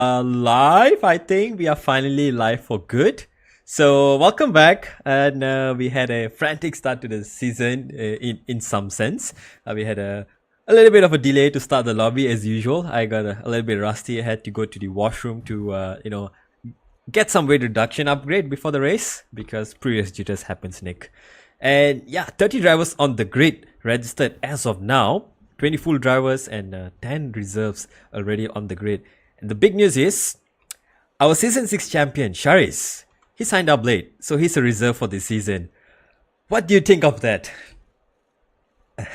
Live. I think we are finally live for good. So welcome back, and we had a frantic start to the season. In some sense, we had a little bit of a delay to start the lobby as usual. I got a little bit rusty. I had to go to the washroom to get some weight reduction upgrade before the race because previous jitters happens, Nick. And yeah, 30 drivers on the grid registered as of now. 20 full drivers and 10 reserves already on the grid. And the big news is our season 6 champion, Sharis, he signed up late, so he's a reserve for this season. What do you think of that?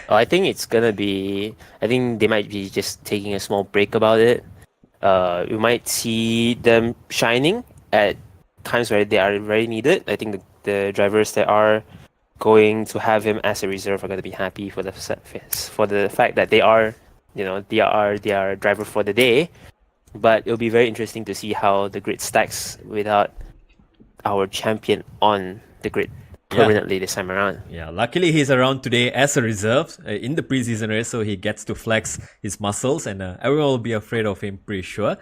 I think it's gonna be. I think they might be just taking a small break about it. We might see them shining at times where they are very needed. I think the drivers that are going to have him as a reserve are going to be happy for the fact that they are a driver for the day. But it'll be very interesting to see how the grid stacks without our champion on the grid permanently this time around. Yeah, luckily he's around today as a reserve in the preseason race, so he gets to flex his muscles, and everyone will be afraid of him, pretty sure.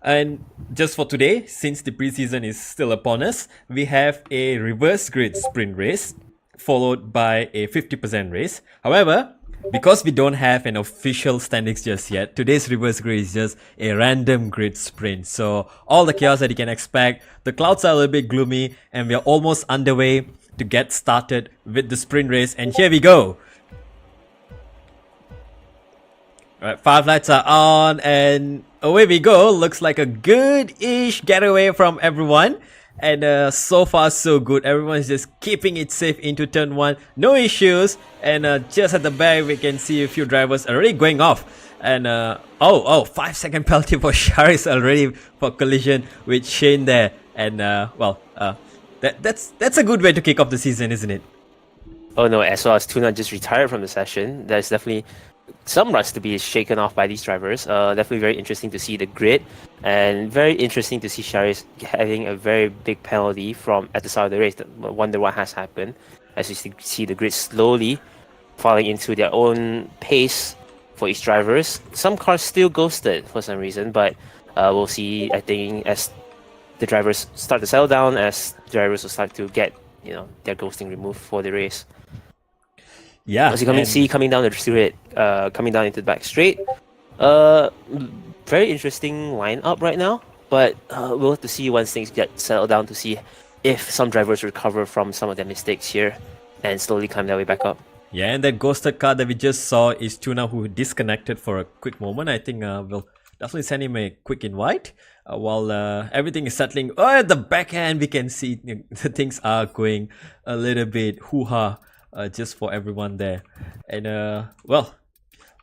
And just for today, since the preseason is still upon us, we have a reverse grid sprint race followed by a 50% race. However, because we don't have an official standings just yet, today's reverse grid is just a random grid sprint. So all the chaos that you can expect, the clouds are a little bit gloomy, and we are almost underway to get started with the sprint race. And here we go. Alright, 5 lights are on and away we go. Looks like a good-ish getaway from everyone. And so far so good. Everyone's just keeping it safe into turn 1. No issues. And just at the back we can see a few drivers already going off. And 5-second penalty for Sharis already for collision with Shane there. And that's a good way to kick off the season, isn't it? Oh no, as well as Tuna just retired from the session. There's definitely some rust to be shaken off by these drivers. Definitely very interesting to see the grid, and very interesting to see Sharis having a very big penalty from at the start of the race. Wonder what has happened, as you see the grid slowly falling into their own pace for each drivers. Some cars still ghosted for some reason, but we'll see. I think as the drivers start to settle down, as drivers will start to get their ghosting removed for the race. Yeah, as you coming down the straight, coming down into the back straight. Very interesting lineup right now, but we'll have to see once things get settled down to see if some drivers recover from some of their mistakes here and slowly climb their way back up. Yeah, and that ghosted car that we just saw is Tuna, who disconnected for a quick moment. I think we'll definitely send him a quick invite while everything is settling. Oh, at the back end we can see the things are going a little bit hoo-ha. Just for everyone there. And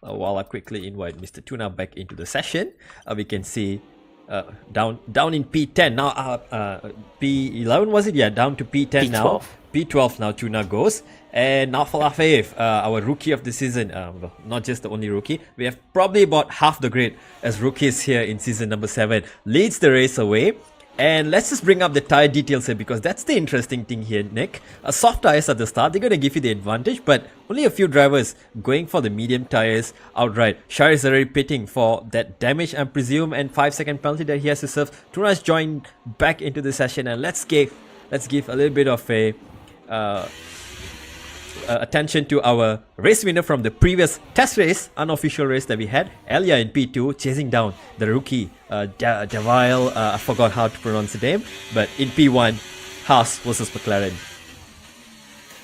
while I quickly invite Mr. Tuna back into the session, we can see down in P10 now. P11 was it? Yeah, down to P10 P12. now. P12 now. Tuna goes, and now Falafeif, our rookie of the season. Not just the only rookie. We have probably about half the grade as rookies here in season number 7. Leads the race away. And let's just bring up the tire details here, because that's the interesting thing here, Nick. Soft tires at the start, they're going to give you the advantage, but only a few drivers going for the medium tires outright. Shar is already pitting for that damage, I presume, and 5-second penalty that he has to serve. Tuna's joined back into the session, and let's give a little bit of a attention to our race winner from the previous test race, unofficial race that we had. Elia in P2 chasing down the rookie Javile, I forgot how to pronounce the name, but in P1, Haas versus McLaren.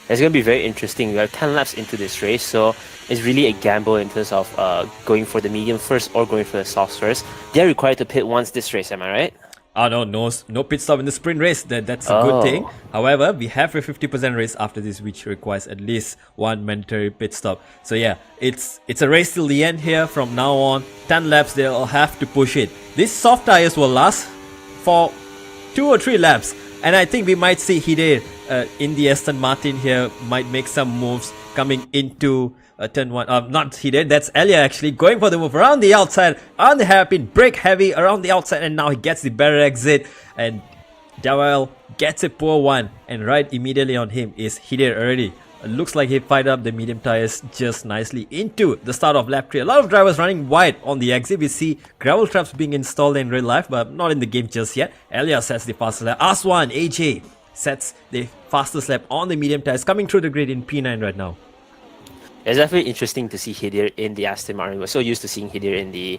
It's going to be very interesting. We are 10 laps into this race, so it's really a gamble in terms of going for the medium first or going for the softs first. They're required to pit once this race, am I right? No pit stop in the sprint race. That's a good thing. However, we have a 50% race after this, which requires at least one mandatory pit stop. So yeah, it's a race till the end here. From now on, 10 laps, they'll have to push it. These soft tires will last for 2 or 3 laps, and I think we might see Hide in the Aston Martin here might make some moves coming into turn 1. Not Hide, that's Elia actually going for the move around the outside on the hairpin, brake heavy around the outside, and now he gets the better exit, and Dawel gets a poor one, and right immediately on him is Hide already Looks like he fired up the medium tires just nicely into the start of lap 3. A lot of drivers running wide on the exit. We see gravel traps being installed in real life, but not in the game just yet. Elia sets the fastest lap. Aswan, AJ sets the fastest lap on the medium tires, coming through the grid in P9 right now. It's definitely interesting to see Hidir in the Aston Martin. We're so used to seeing Hidir in the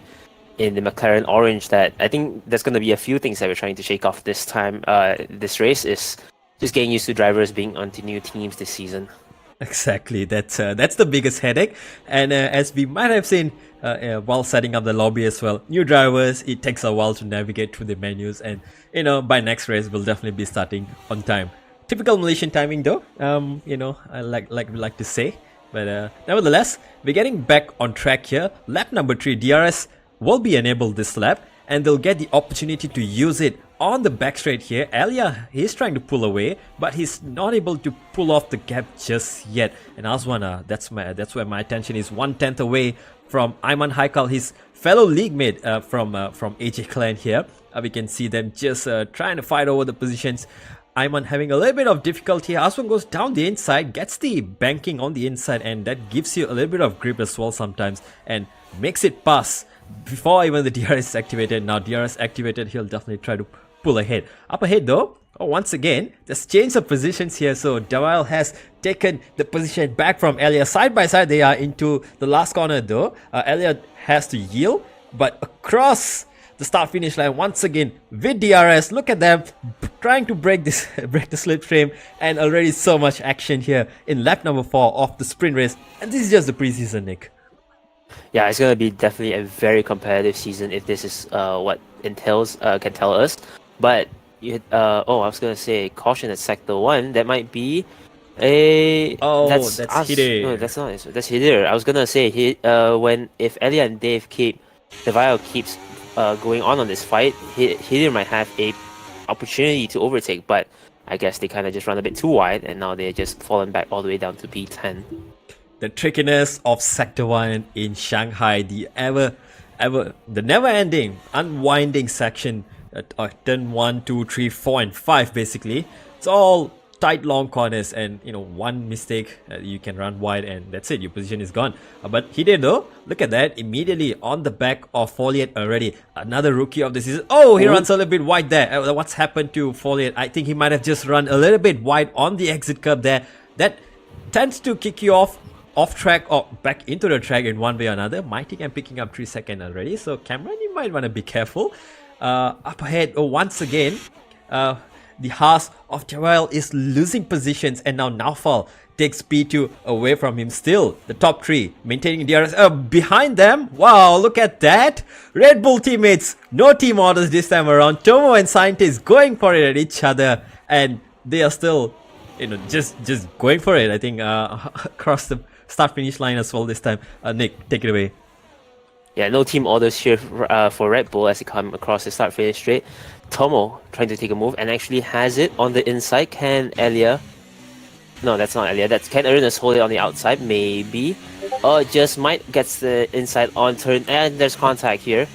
McLaren orange that I think there's going to be a few things that we're trying to shake off this time. This race is just getting used to drivers being onto new teams this season. Exactly, that's the biggest headache. And as we might have seen while setting up the lobby as well, new drivers, it takes a while to navigate through the menus, and by next race we'll definitely be starting on time. Typical Malaysian timing though, I like to say. But nevertheless, we're getting back on track here. Lap number 3, DRS will be enabled this lap, and they'll get the opportunity to use it on the back straight here. Elia, he's trying to pull away, but he's not able to pull off the gap just yet. And Aswana, that's where my attention is, 1/10 away from Ayman Haikal, his fellow league mate from AJ Clan here. We can see them just trying to fight over the positions. Ayman having a little bit of difficulty. Aswan goes down the inside, gets the banking on the inside, and that gives you a little bit of grip as well sometimes, and makes it pass before even the DRS is activated. Now DRS activated, he'll definitely try to pull ahead. Up ahead though, once again, there's change of positions here. So Dawal has taken the position back from Elia. Side by side they are into the last corner though. Elia has to yield, but across the start finish line once again with DRS. Look at them trying to break the slipstream, and already so much action here in lap number 4 of the sprint race. And this is just the preseason, Nick. Yeah, it's gonna be definitely a very competitive season if this is what entails can tell us. But I was gonna say caution at sector 1. That might be that's Hidir. No, that's not. That's Hidir. I was gonna say if Elia and Dave Devayo keeps going on this fight, Hidir might have a opportunity to overtake, but I guess they kind of just run a bit too wide, and now they're just falling back all the way down to P10. The trickiness of Sector 1 in Shanghai, the never-ending, unwinding section, turn 1, 2, 3, 4, and 5 basically. It's all tight long corners, and one mistake you can run wide and that's it, your position is gone. But he did though, look at that, immediately on the back of Folliet already, another rookie of the season. He runs a little bit wide there. What's happened to Folliet? I think he might have just run a little bit wide on the exit curb there. That tends to kick you off track or back into the track in one way or another. Mighty can picking up 3 seconds already, so Cameron, you might want to be careful. Up ahead, once again, the Haas of Joel is losing positions, and now Naufal takes P2 away from him. Still, the top 3 maintaining DRS. Behind them, wow, look at that! Red Bull teammates, no team orders this time around. Tomo and Scientist going for it at each other, and they are still, just going for it. I think across the start-finish line as well this time. Nick, take it away. Yeah, no team orders here for Red Bull as they come across the start-finish straight. Tomo trying to take a move and actually has it on the inside. Can Elia? No, that's not Elia. Can Arenas hold it on the outside? Maybe. Just might gets the inside on turn, and there's contact here.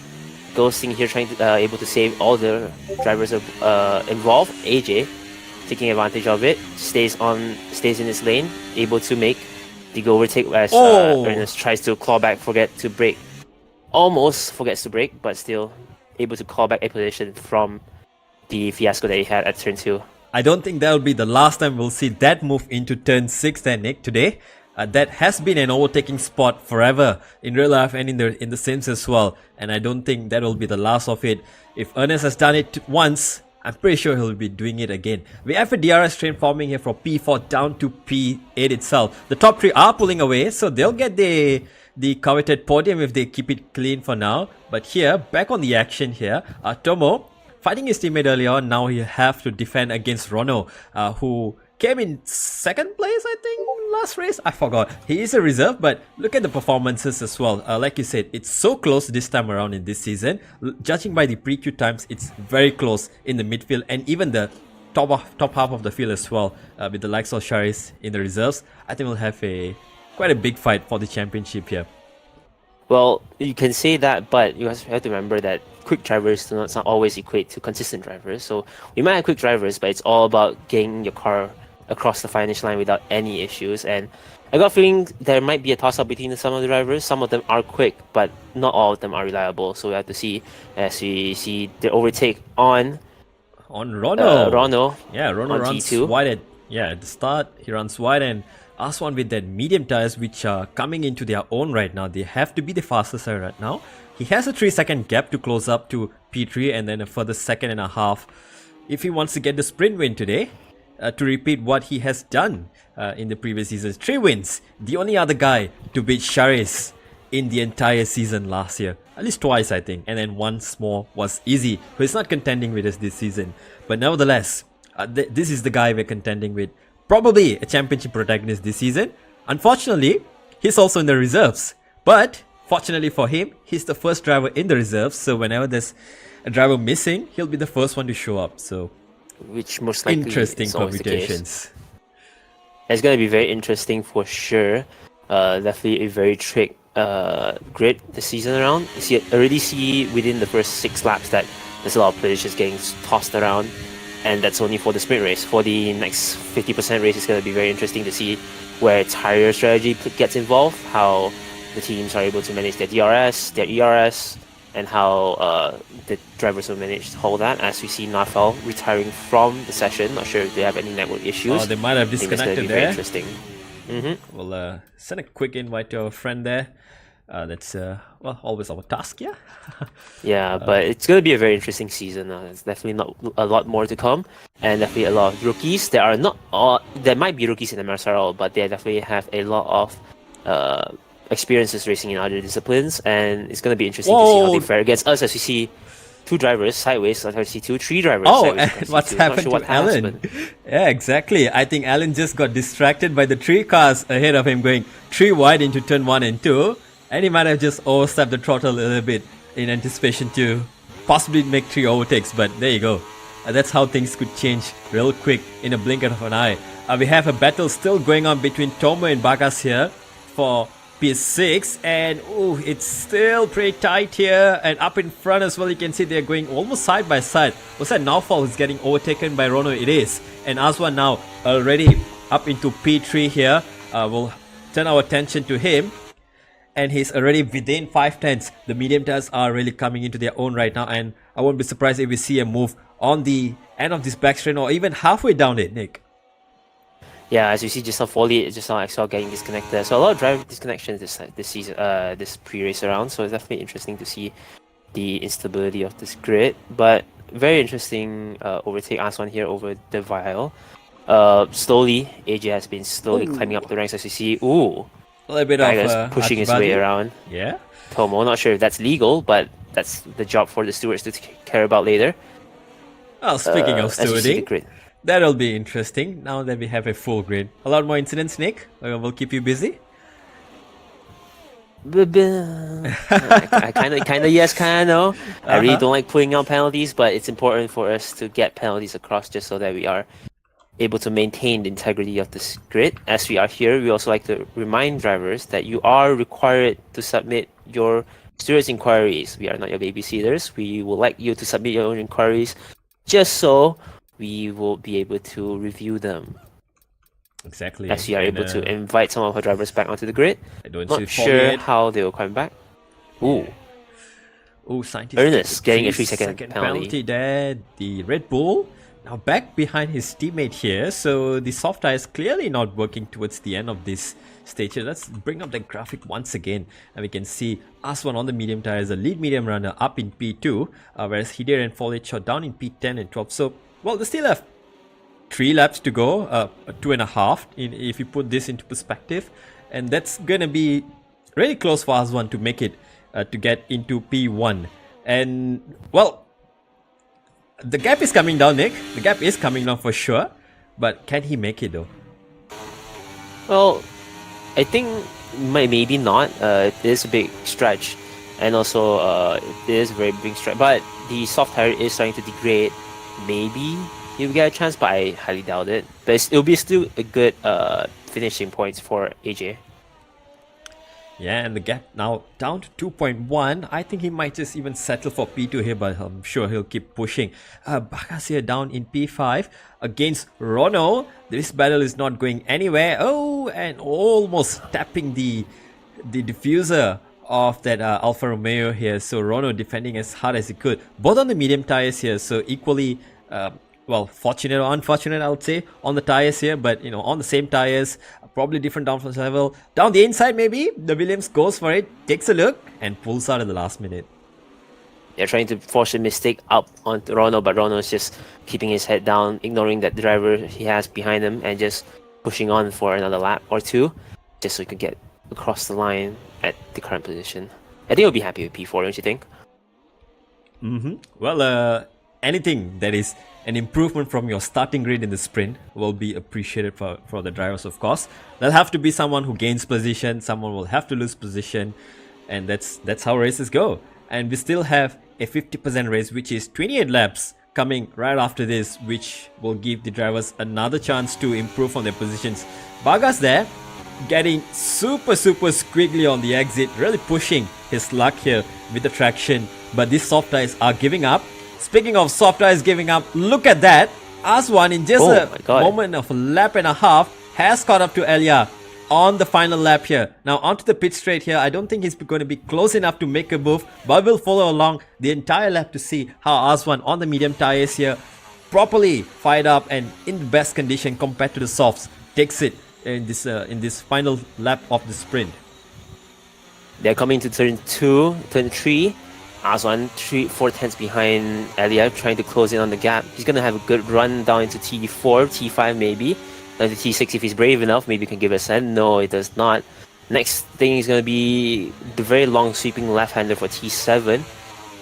Ghosting here, trying to able to save all the drivers involved. AJ taking advantage of it, stays in his lane, able to make the overtake as Arenas tries to claw back, almost forgets to brake, but still able to claw back a position from the fiasco that he had at turn 2. I don't think that will be the last time we'll see that move into turn 6 then, Nick, today. That has been an overtaking spot forever in real life and in the Sims as well, and I don't think that will be the last of it. If Ernest has done it once, I'm pretty sure he'll be doing it again. We have a DRS train forming here from P4 down to P8 itself. The top 3 are pulling away, so they'll get the coveted podium if they keep it clean for now. But here, back on the action here, Tomo fighting his teammate earlier on. Now he have to defend against Rono, who came in 2nd place, I think, last race. I forgot. He is a reserve, but look at the performances as well. Like you said, it's so close this time around in this season. Judging by the pre-queue times, it's very close in the midfield and even the top half of the field as well. With the likes of Sharis in the reserves, I think we'll have quite a big fight for the championship here. Well, you can say that, but you have to remember that quick drivers do not always equate to consistent drivers. So we might have quick drivers, but it's all about getting your car across the finish line without any issues. And I got a feeling there might be a toss-up between some of the drivers. Some of them are quick, but not all of them are reliable. So we have to see as we see the overtake on Rono. Rono. Yeah, Rono on runs T2. wide at the start. He runs wide, and Aswan with that medium tires which are coming into their own right now. They have to be the fastest side right now. He has a 3-second gap to close up to P3 and then a further 1.5 if he wants to get the sprint win today. To repeat what he has done in the previous seasons. 3 wins. The only other guy to beat Charis in the entire season last year. At least twice, I think. And then once more was Easy, who is not contending with us this season. But nevertheless, this is the guy we're contending with. Probably a championship protagonist this season. Unfortunately, he's also in the reserves. But fortunately for him, he's the first driver in the reserves. So whenever there's a driver missing, he'll be the first one to show up. So which most likely interesting is always the case. commutations. It's going to be very interesting for sure. Definitely a very trick grid this season around. Already see within the first 6 laps that there's a lot of players just getting tossed around, and that's only for the sprint race. For the next 50% race, it's going to be very interesting to see where tire strategy gets involved, how the teams are able to manage their DRS, their ERS, and how the drivers will manage to hold that. As we see Nafal retiring from the session, not sure if they have any network issues. Oh, they might have I think it's going to disconnected be very there. interesting. We'll send a quick invite to our friend there. That's always our task, yeah. Yeah, but it's going to be a very interesting season. It's definitely not a lot more to come, and definitely a lot of rookies. There are not all. There might be rookies in MSRL, but they definitely have a lot of experiences racing in other disciplines, and it's going to be interesting to see how they fare against us. As we see 2 drivers sideways, as we see 3 drivers. Oh, sideways and what's happened sure to Alan? Yeah, exactly. I think Alan just got distracted by the 3 cars ahead of him going 3 wide into turn 1 and 2. And he might have just overstepped the throttle a little bit in anticipation to possibly make 3 overtakes. But there you go. That's how things could change real quick in a blink of an eye. We have a battle still going on between Tomo and Bagas here for P6. And it's still pretty tight here. And up in front as well, you can see they're going almost side by side. Was that Naufal who's getting overtaken by Rono? It is. And Aswan now already up into P3 here. We'll turn our attention to him. And he's already within 5/10. The medium tires are really coming into their own right now, and I won't be surprised if we see a move on the end of this backstreet or even halfway down it, Nick. Yeah, as you see, just now Foley, just now XL getting disconnected. So a lot of driver disconnections this season, this pre-race around. So it's definitely interesting to see the instability of this grid. But very interesting overtake Aswan here over the Vial. Slowly, AJ has been slowly climbing up the ranks as you see. A little bit of pushing his way around. Yeah. Tomo, not sure if that's legal, but that's the job for the stewards to care about later. Well, speaking of as you see the stewarding, grid. that'll be interesting now that we have a full grid. A lot more incidents, Nick. We'll keep you busy. I kind of yes, kind of no. I really don't like putting out penalties, but it's important for us to get penalties across just so that we are able to maintain the integrity of this grid. As we are here, we also like to remind drivers that you are required to submit your stewards inquiries. We are not your babysitters. We would like you to submit your own inquiries just so we will be able to review them. Exactly. As we are able to invite some of our drivers back onto the grid. I don't Not sure how they will come back. Scientist Ernest getting a 3-second penalty there. The Red Bull now back behind his teammate here, so the soft tire is clearly not working towards the end of this stage here. Let's bring up the graphic once again, and we can see Aswan on the medium tire as a lead medium runner up in P2, whereas Hidir and Foliage are down in P10 and 12. So, well, they still have 3 laps to go, 2.5 if you put this into perspective, and that's gonna be really close for Aswan to make it to get into P1. And well, the gap is coming down, Nick. The gap is coming down for sure. But can he make it though? Well, I think maybe not. It is a big stretch. And also, it is a very big stretch. But the soft tire is starting to degrade. Maybe he'll get a chance, but I highly doubt it. But it'll be still a good finishing points for AJ. Yeah, and the gap now down to 2.1. I think he might just even settle for P2 here, but I'm sure he'll keep pushing. Bagas here down in P5 against Rono. This battle is not going anywhere. Oh, and almost tapping the diffuser of that Alfa Romeo here. So Rono defending as hard as he could. Both on the medium tires here, so equally... well, fortunate or unfortunate, I would say, on the tires here, but you know, on the same tires, probably different downforce level. Down the inside, maybe the Williams goes for it, takes a look, and pulls out at the last minute. They're trying to force a mistake up onto Rono, but Rono is just keeping his head down, ignoring that driver he has behind him, and just pushing on for another lap or two, just so he could get across the line at the current position. I think he'll be happy with P4, don't you think? Well, anything that is an improvement from your starting grid in the sprint will be appreciated for the drivers, of course. There'll have to be someone who gains position, someone will have to lose position, and that's how races go. And we still have a 50% race, which is 28 laps coming right after this, which will give the drivers another chance to improve on their positions. Bagas there, getting super squiggly on the exit, really pushing his luck here with the traction, but these soft tires are giving up. Speaking of soft tires giving up, look at that. Aswan in just a moment of a lap and a half has caught up to Elia on the final lap here. Now onto the pit straight here. I don't think he's going to be close enough to make a move, but we'll follow along the entire lap to see how Aswan on the medium tires here, properly fired up and in the best condition compared to the softs, takes it in this final lap of the sprint. They're coming to turn 2, turn 3. Aswan 4 tenths behind Elia, trying to close in on the gap. He's going to have a good run down into T4, T5 maybe. Down to T6 if he's brave enough, maybe he can give a send. No, it does not. Next thing is going to be the very long sweeping left-hander for T7.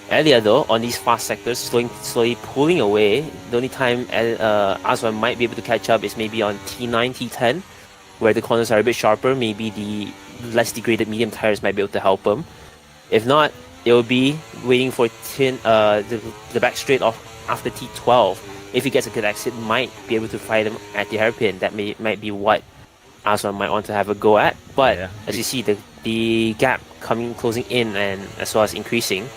Elia though, on these fast sectors, slowly pulling away. The only time Aswan might be able to catch up is maybe on T9, T10, where the corners are a bit sharper. Maybe the less degraded medium tires might be able to help him. If not, it will be waiting for the back straight off after T12. If he gets a good exit, might be able to fight him at the hairpin. That might be what Aswan might want to have a go at. But yeah, as you see, the gap closing in and as well as increasing.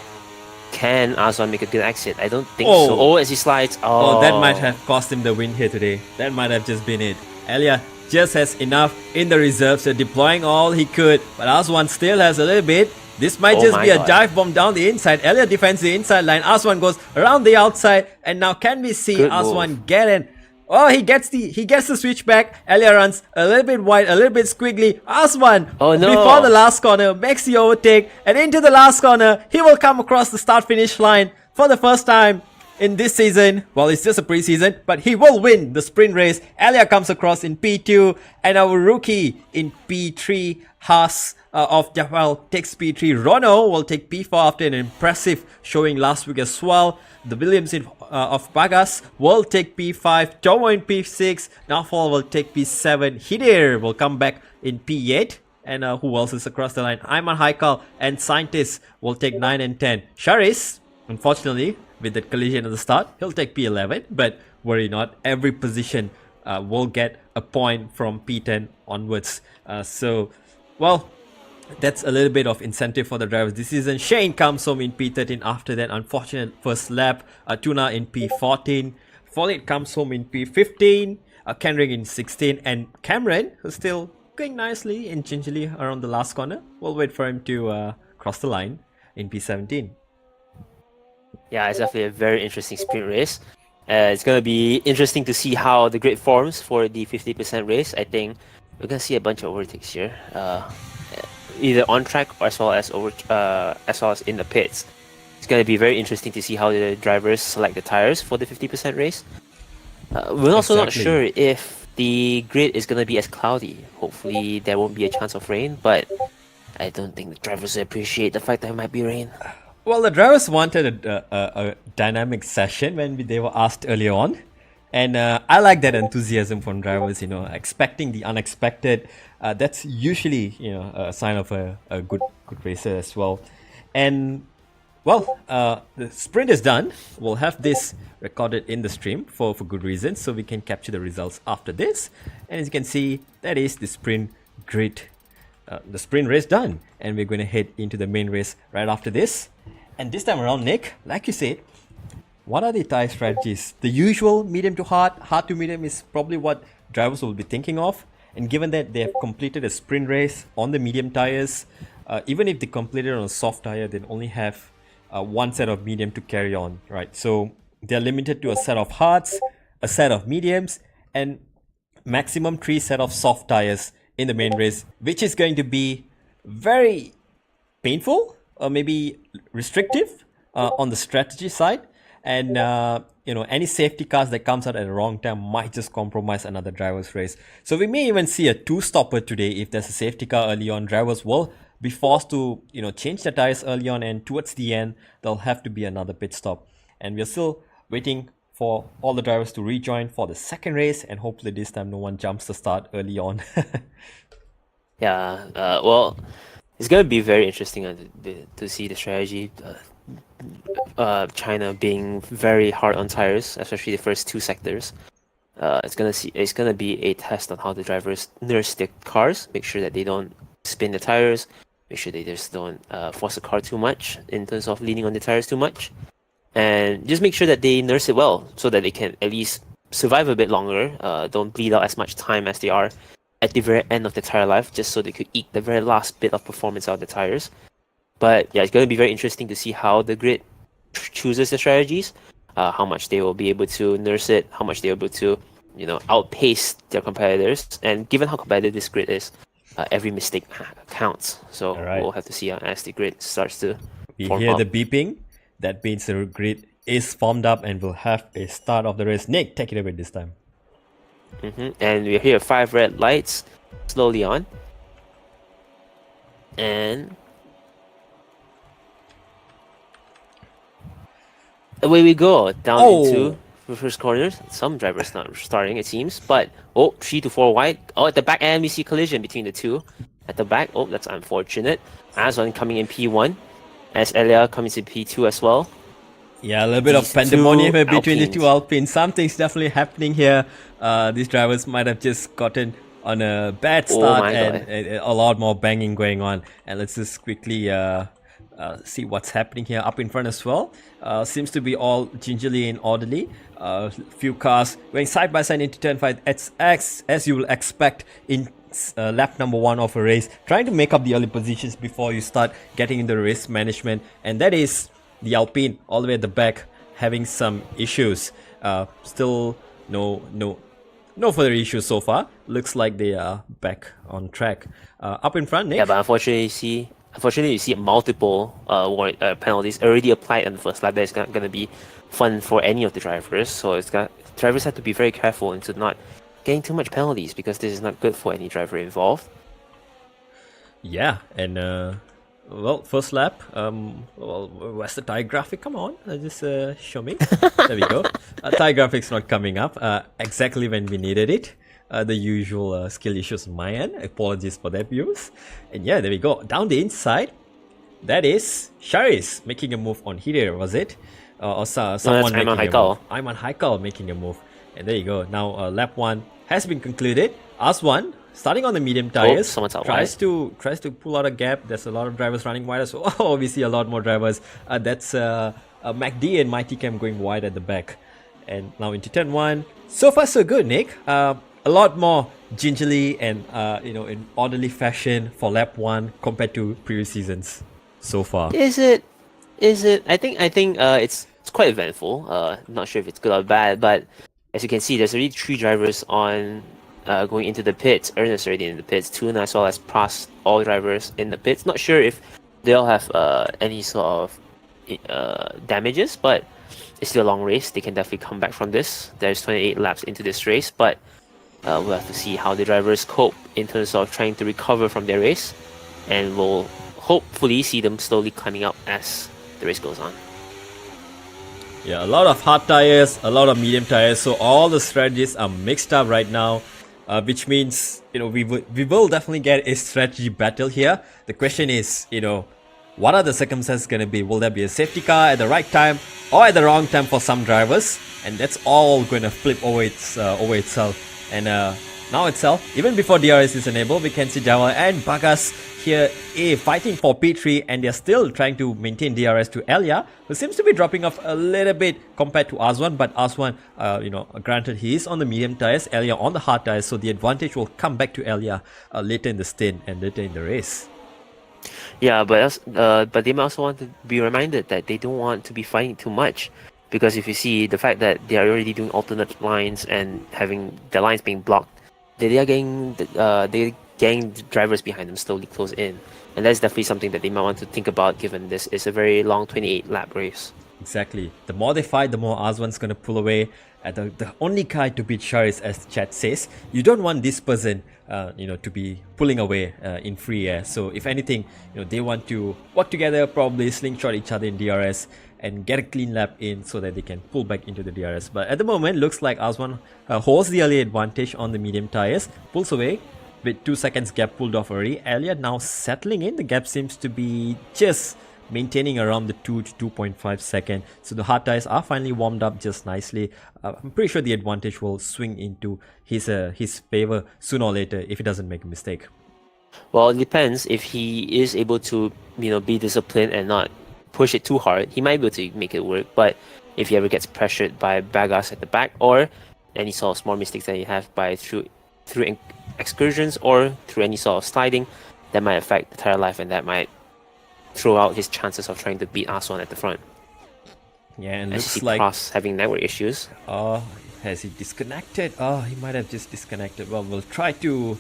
Can Aswan make a good exit? I don't think so. Oh, as he slides. Oh, that might have cost him the win here today. That might have just been it. Elia just has enough in the reserves, so deploying all he could. But Aswan still has a little bit. This might just be a dive bomb down the inside. Elia defends the inside line. Aswan goes around the outside. And now can we see Aswan get in? Oh, he gets the switchback. Elia runs a little bit wide, a little bit squiggly. Aswan, before the last corner, makes the overtake. And into the last corner, he will come across the start-finish line for the first time in this season. Well, it's just a preseason, but he will win the sprint race. Elia comes across in P2, and our rookie in P3, Haas of Jafal takes P3. Rono will take P4 after an impressive showing last week as well. The Williams of Bagas will take P5. Tomo in P6. Nafal will take P7. Hidir will come back in P8. And who else is across the line? Ayman Haikal and Scientist will take 9 and 10. Sharis, unfortunately, with that collision at the start, he'll take P11. But worry not, every position will get a point from P10 onwards. Well, that's a little bit of incentive for the drivers this season. Shane comes home in P13 after that unfortunate first lap. Tuna in P14. Follett comes home in P15. Kenrick in 16. And Cameron, who's still going nicely and gingerly around the last corner. We'll wait for him to cross the line in P17. Yeah, it's definitely a very interesting sprint race. It's going to be interesting to see how the grid forms for the 50% race. I think we're going to see a bunch of overtakes here. Either on track or as well as in the pits. It's going to be very interesting to see how the drivers select the tires for the 50% race. We're also not sure if the grid is going to be as cloudy. Hopefully there won't be a chance of rain, but I don't think the drivers appreciate the fact that it might be rain. Well, the drivers wanted a dynamic session when they were asked earlier on. And I like that enthusiasm from drivers, expecting the unexpected. That's usually, a sign of a good racer as well. And, well, the sprint is done. We'll have this recorded in the stream for good reasons, so we can capture the results after this. And as you can see, that is the sprint grid the sprint race done, and we're going to head into the main race right after this. And this time around, Nick, like you said, what are the tire strategies? The usual medium to hard, hard to medium is probably what drivers will be thinking of. And given that they have completed a sprint race on the medium tires, even if they completed on a soft tire, they only have one set of medium to carry on, right? So they're limited to a set of hards, a set of mediums, and maximum 3 set of soft tires in the main race, which is going to be very painful or maybe restrictive on the strategy side. And any safety cars that comes out at the wrong time might just compromise another driver's race. So we may even see a 2-stopper today. If there's a safety car early on, drivers will be forced to change their tires early on, and towards the end there'll have to be another pit stop. And we're still waiting for all the drivers to rejoin for the second race, and hopefully this time no one jumps the start early on. Yeah, well, it's going to be very interesting to see the strategy. China being very hard on tires, especially the first 2 sectors. It's gonna be a test on how the drivers nurse their cars, make sure that they don't spin the tires, make sure they just don't force the car too much in terms of leaning on the tires too much, and just make sure that they nurse it well so that they can at least survive a bit longer, don't bleed out as much time as they are at the very end of the tire life, just so they could eke the very last bit of performance out of the tires. But yeah, it's going to be very interesting to see how the grid chooses the strategies, how much they will be able to nurse it, how much they're able to, outpace their competitors. And given how competitive this grid is, every mistake counts. So we'll have to see as the grid starts to form hear up. the beeping. That means the grid is formed up and we'll have a start of the race. Nick, take it away this time. And we hear 5 red lights slowly on. And away we go, down into the first corners. Some drivers not starting, it seems, but 3 to 4 wide. At the back end we see collision between the two. At the back, that's unfortunate. Aswan coming in P1, as Elia comes in P2 as well. Yeah, a little bit of pandemonium between the two Alpines. Something's definitely happening here. These drivers might have just gotten on a bad start and a lot more banging going on. And let's just quickly see what's happening here up in front as well. Seems to be all gingerly and orderly. Few cars going side by side into turn 5. It's as you will expect in lap number 1 of a race, trying to make up the early positions before you start getting into race management. And that is the Alpine all the way at the back having some issues. Still no further issues so far. Looks like they are back on track. Up in front, Nick. Yeah, but unfortunately you see multiple penalties already applied on the first lap. That's not going to be fun for any of the drivers. So drivers have to be very careful into not getting too much penalties, because this is not good for any driver involved. Yeah, and first lap. Where's the tire graphic? Come on, just show me. There we go. Tire graphics not coming up exactly when we needed it. The usual skill issues on my end. Apologies for that, viewers. And yeah, there we go. Down the inside, that is Sharis making a move on here, was it? Or someone making a move. Ayman Haikal making a move. And there you go. Now lap 1 has been concluded. Aswan starting on the medium tires, tries to pull out a gap. There's a lot of drivers running wide as well. Oh, we see a lot more drivers. That's MacD and Mighty Cam going wide at the back. And now into turn 1. So far so good, Nick. A lot more gingerly and in orderly fashion for lap 1 compared to previous seasons so far. Is it? I think it's quite eventful. Not sure if it's good or bad, but as you can see, there's already 3 drivers on going into the pits. Ernest already in the pits. Tuna as well as Pras, all drivers in the pits. Not sure if they'll have any sort of damages, but it's still a long race. They can definitely come back from this. There's 28 laps into this race, but we'll have to see how the drivers cope in terms of trying to recover from their race, and we'll hopefully see them slowly climbing up as the race goes on. Yeah, a lot of hard tires, a lot of medium tires, so all the strategies are mixed up right now, which means we will definitely get a strategy battle here. The question is, what are the circumstances going to be? Will there be a safety car at the right time or at the wrong time for some drivers? And that's all going to flip over itself. And now itself, even before DRS is enabled, we can see Jawal and Bagas here fighting for P3, and they're still trying to maintain DRS to Elia, who seems to be dropping off a little bit compared to Aswan, but Aswan, granted he is on the medium tires, Elia on the hard tires, so the advantage will come back to Elia later in the stint and later in the race. Yeah, but they might also want to be reminded that they don't want to be fighting too much, because if you see the fact that they are already doing alternate lines and having the lines being blocked, they are getting the drivers behind them slowly close in, and that's definitely something that they might want to think about, given this is a very long 28 lap race. Exactly. The more they fight, the more Aswan's gonna pull away. The only guy to beat Sharis, as the chat says. You don't want this person, to be pulling away in free air. So if anything, they want to work together, probably slingshot each other in DRS and get a clean lap in so that they can pull back into the DRS. But at the moment, looks like Aswan holds the early advantage on the medium tires, pulls away with 2 seconds gap pulled off already. Elia now settling in. The gap seems to be just maintaining around the 2 to 2.5 second. So the hard tires are finally warmed up just nicely. I'm pretty sure the advantage will swing into his favor sooner or later if he doesn't make a mistake. Well, it depends. If he is able to, be disciplined and not push it too hard, he might be able to make it work. But if he ever gets pressured by Bagas at the back, or any sort of small mistakes that you have through excursions or through any sort of sliding, that might affect the tire life, and that might throw out his chances of trying to beat Aswan at the front. Yeah, and as looks like Cross having network issues. Has he disconnected? He might have just disconnected. Well, we'll try to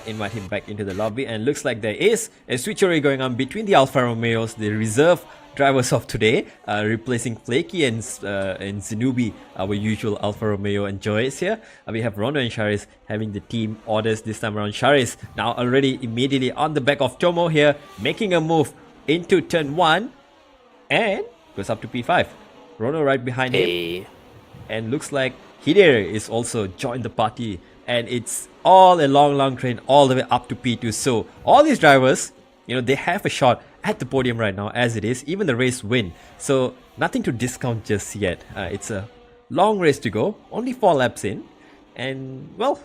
invite him back into the lobby, and looks like there is a switchery going on between the Alfa Romeos, the reserve drivers of today, replacing Flaky and Zenubi, our usual Alfa Romeo enjoys here. We have Rono and Sharis having the team orders this time around. Sharis now already immediately on the back of Tomo here, making a move into turn 1 and goes up to P5. Rono right behind him, and looks like Hider is also joined the party, and it's all a long train all the way up to P2. So all these drivers, they have a shot at the podium right now as it is, even the race win. So nothing to discount just yet. It's a long race to go, only 4 laps in, and well,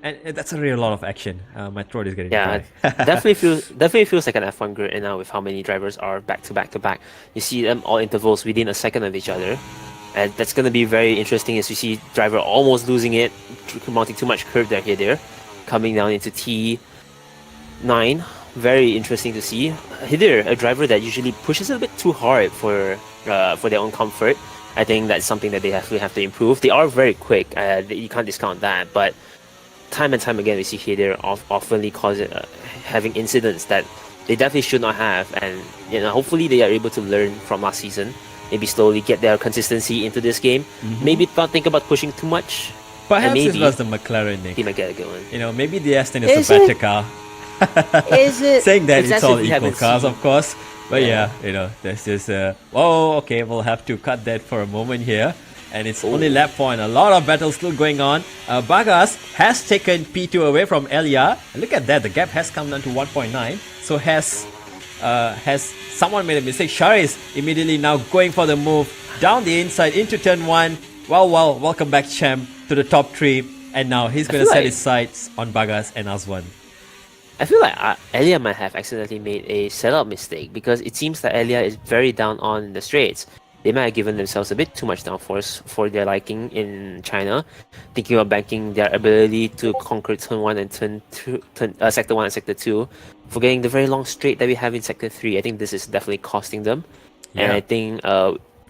and that's a real lot of action. My throat is getting dry. definitely feels like an F1 grid right now with how many drivers are back to back to back. You see them all intervals within a second of each other, and that's going to be very interesting as you see driver almost losing it, mounting too much curve there, coming down into T9. Very interesting to see. Hider, a driver that usually pushes a bit too hard for their own comfort. I think that's something that they definitely have to improve. They are very quick. You can't discount that, but time and time again we see Hider oftenly having incidents that they definitely should not have, and hopefully they are able to learn from last season. Maybe slowly get their consistency into this game. Maybe not think about pushing too much. Perhaps it was the McLaren, Nick. He might get a good one. Maybe the Aston is a better car. Is it? Saying that it's all equal cars, of course. But there's this. Okay, we'll have to cut that for a moment here. And it's only lap 4 and a lot of battles still going on. Bagas has taken P2 away from Elia. And look at that, the gap has come down to 1.9. So has someone made a mistake? Sharis immediately now going for the move down the inside into turn 1. Well, welcome back, champ, to the top 3. And now he's going to set his sights on Bagas and Aswan. I feel like Elia might have accidentally made a setup mistake, because it seems that Elia is very down on the straights. They might have given themselves a bit too much downforce for their liking in China, thinking of banking their ability to conquer turn 1 and sector 1 and sector 2, forgetting the very long straight that we have in sector 3. I think this is definitely costing them. And I think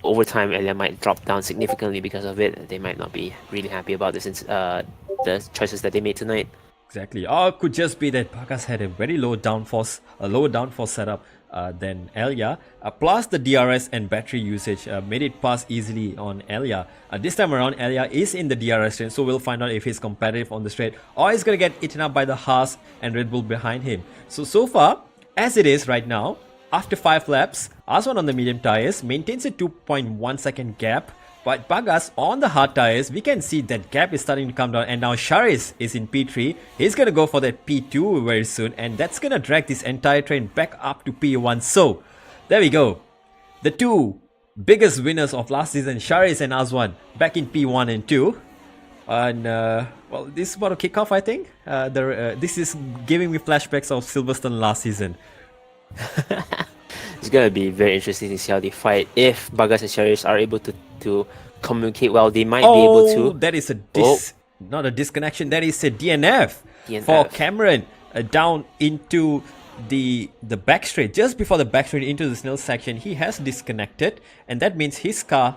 over time Elia might drop down significantly because of it. They might not be really happy about this, the choices that they made tonight. Exactly. Or it could just be that Bagas had a very low downforce setup than Elia. Plus the DRS and battery usage made it pass easily on Elia. This time around, Elia is in the DRS lane, so we'll find out if he's competitive on the straight or he's going to get eaten up by the Haas and Red Bull behind him. So far, as it is right now, after 5 laps, Aswan on the medium tires maintains a 2.1 second gap. But Bagas on the hard tires, we can see that gap is starting to come down, and now Sharis is in P3. He's going to go for that P2 very soon, and that's going to drag this entire train back up to P1. So, there we go. The 2 biggest winners of last season, Sharis and Aswan, back in P1 and 2. And well, this is about to kick off, I think. This is giving me flashbacks of Silverstone last season. It's gonna be very interesting to see how they fight. If Bagas and Sherry's are able to communicate well, they might be able to. That is Oh, not a disconnection. That is a DNF, for DNF. Cameron, down into the back straight. Just before the back straight into the Snell section, he has disconnected, and that means his car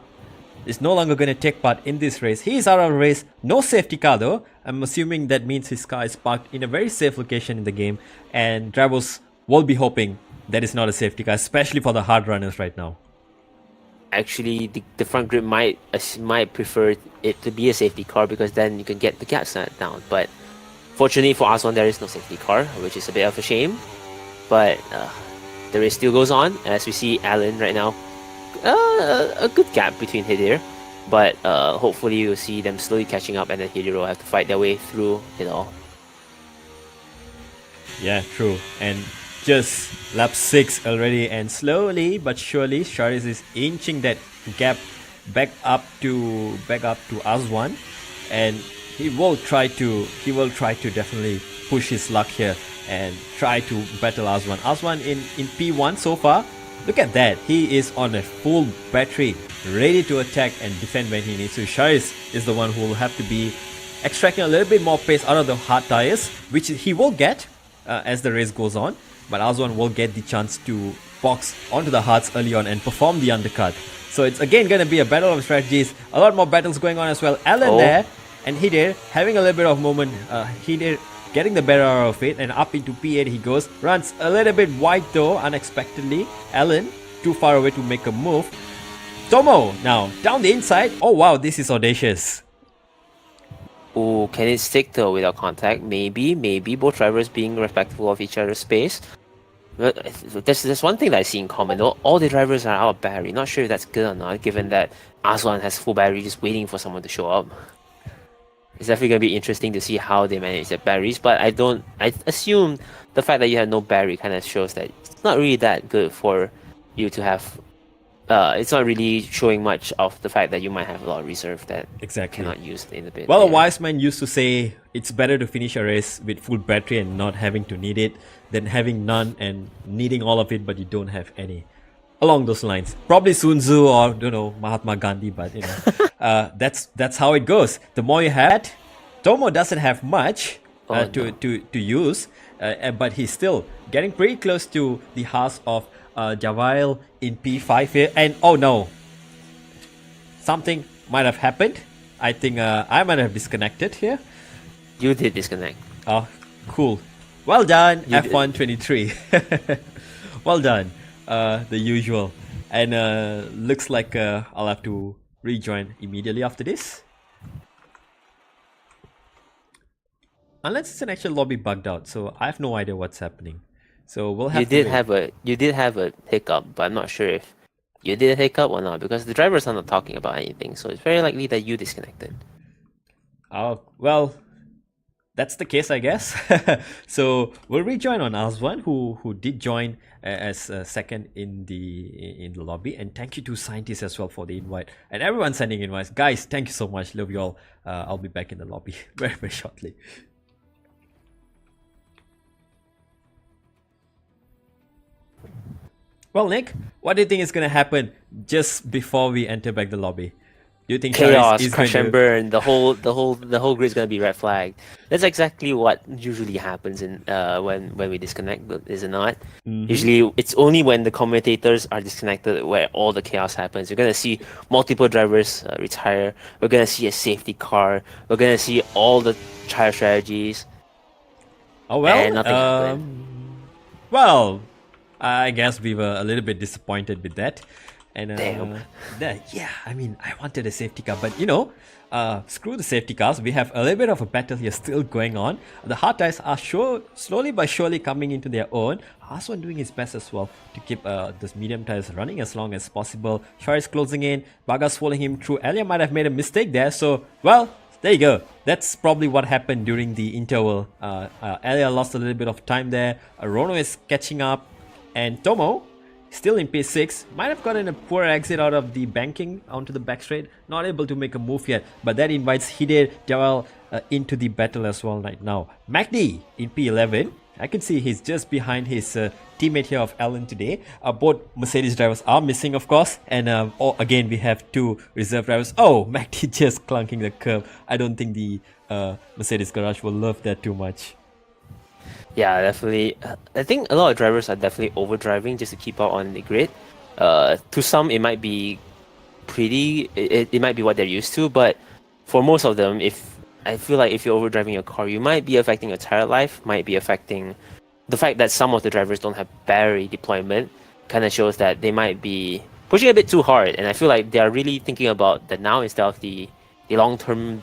is no longer going to take part in this race. He is out of the race. No safety car though. I'm assuming that means his car is parked in a very safe location in the game, and drivers will be hoping that is not a safety car, especially for the hard runners right now. Actually, the front grid might prefer it to be a safety car because then you can get the gap set down. But fortunately for us, there is no safety car, which is a bit of a shame. But the race still goes on as we see Alan right now. A good gap between Hidir, but hopefully you'll see them slowly catching up, and then Hidir will have to fight their way through it all. Yeah, true. And just lap 6 already, and slowly but surely Sharis is inching that gap back up to Azwan, and he will try to definitely push his luck here and try to battle Azwan. Azwan in P1 so far. Look at that, he is on a full battery, ready to attack and defend when he needs to. Sharis is the one who will have to be extracting a little bit more pace out of the hard tires, which he will get as the race goes on. But Azwan will get the chance to box onto the hards early on and perform the undercut. So it's again going to be a battle of strategies. A lot more battles going on as well. Alan there, and Hidir having a little bit of moment. Hidir getting the better out of it, and up into P8 he goes. Runs a little bit wide though, unexpectedly. Alan too far away to make a move. Tomo now down the inside. Oh wow, this is audacious. Oh, can it stick though without contact? Maybe both drivers being respectful of each other's space. But there's one thing that I see in common though. All the drivers are out of battery. Not sure if that's good or not, given that Aswan has full battery just waiting for someone to show up. It's definitely going to be interesting to see how they manage their batteries, but I assume the fact that you have no battery kind of shows that it's not really that good for you to have. It's not really showing much of the fact that you might have a lot of reserve that cannot use in a bit. Well, a wise man used to say it's better to finish a race with full battery and not having to need it than having none and needing all of it but you don't have any. Along those lines, probably Sun Tzu or don't know Mahatma Gandhi, but you know, that's how it goes. The more you have, Tomo doesn't have much to use, but he's still getting pretty close to the house of Javail in P5 here. And oh no, something might have happened. I think I might have disconnected here. You did disconnect. Oh, cool. Well done, You F1 23. Well done. The usual. And looks like I'll have to rejoin immediately after this. Unless it's an actual lobby bugged out, so I have no idea what's happening. So we'll have you did have a hiccup, but I'm not sure if you did a hiccup or not because the drivers are not talking about anything, so it's very likely that you disconnected. Oh well, that's the case, I guess. So we'll rejoin on Azwan, who did join as second in the lobby, and thank you to scientists as well for the invite, and everyone sending invites. Guys, thank you so much. Love you all. I'll be back in the lobby very very shortly. Well, Nick, what do you think is going to happen just before we enter back the lobby? Do you think Chaos, is crash going and burn, the whole grid is gonna be red flagged. That's exactly what usually happens in when we disconnect, is it not? Usually it's only when the commentators are disconnected where all the chaos happens. You're gonna see multiple drivers retire. We're gonna see a safety car. We're gonna see all the trial strategies. Oh well, and nothing happened. Well, I guess we were a little bit disappointed with that. And Damn. Yeah, I mean, I wanted a safety car, but you know, screw the safety cars. We have a little bit of a battle here still going on. The hard tires are slowly but surely coming into their own. Aswan doing his best as well to keep those medium tires running as long as possible. Shar is closing in. Bagas following him through. Elia might have made a mistake there. So, well, there you go. That's probably what happened during the interval. Elia lost a little bit of time there. Rono is catching up. And Tomo still in P6, might have gotten a poor exit out of the banking onto the back straight, not able to make a move yet, but that invites Hide Dawal into the battle as well right now. MacD in P11, I can see he's just behind his teammate here of Alan today. Both Mercedes drivers are missing, of course, and again we have two reserve drivers. Oh, MacD just clunking the curb. I don't think the Mercedes garage will love that too much. Yeah, definitely. I think a lot of drivers are definitely overdriving just to keep out on the grid. To some, it might be pretty. It might be what they're used to, but for most of them, I feel like if you're overdriving your car, you might be affecting your tire life. Might be affecting the fact that some of the drivers don't have battery deployment. Kind of shows that they might be pushing a bit too hard, and I feel like they are really thinking about the now instead of the long term.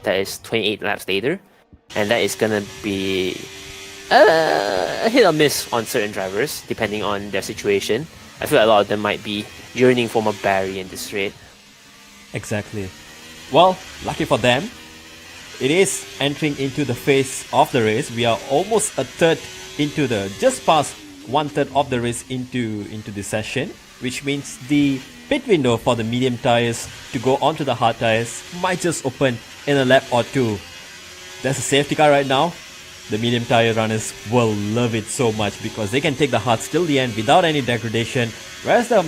That is 28 laps later, and that is gonna be a hit or miss on certain drivers depending on their situation. I feel like a lot of them might be yearning for more battery in this straight. Exactly. Well, lucky for them, it is entering into the phase of the race. We are almost a third into just past 1/3 of the race into the session, which means the pit window for the medium tires to go onto the hard tires might just open in a lap or two. There's a safety car right now. The medium tire runners will love it so much because they can take the hards till the end without any degradation. Whereas the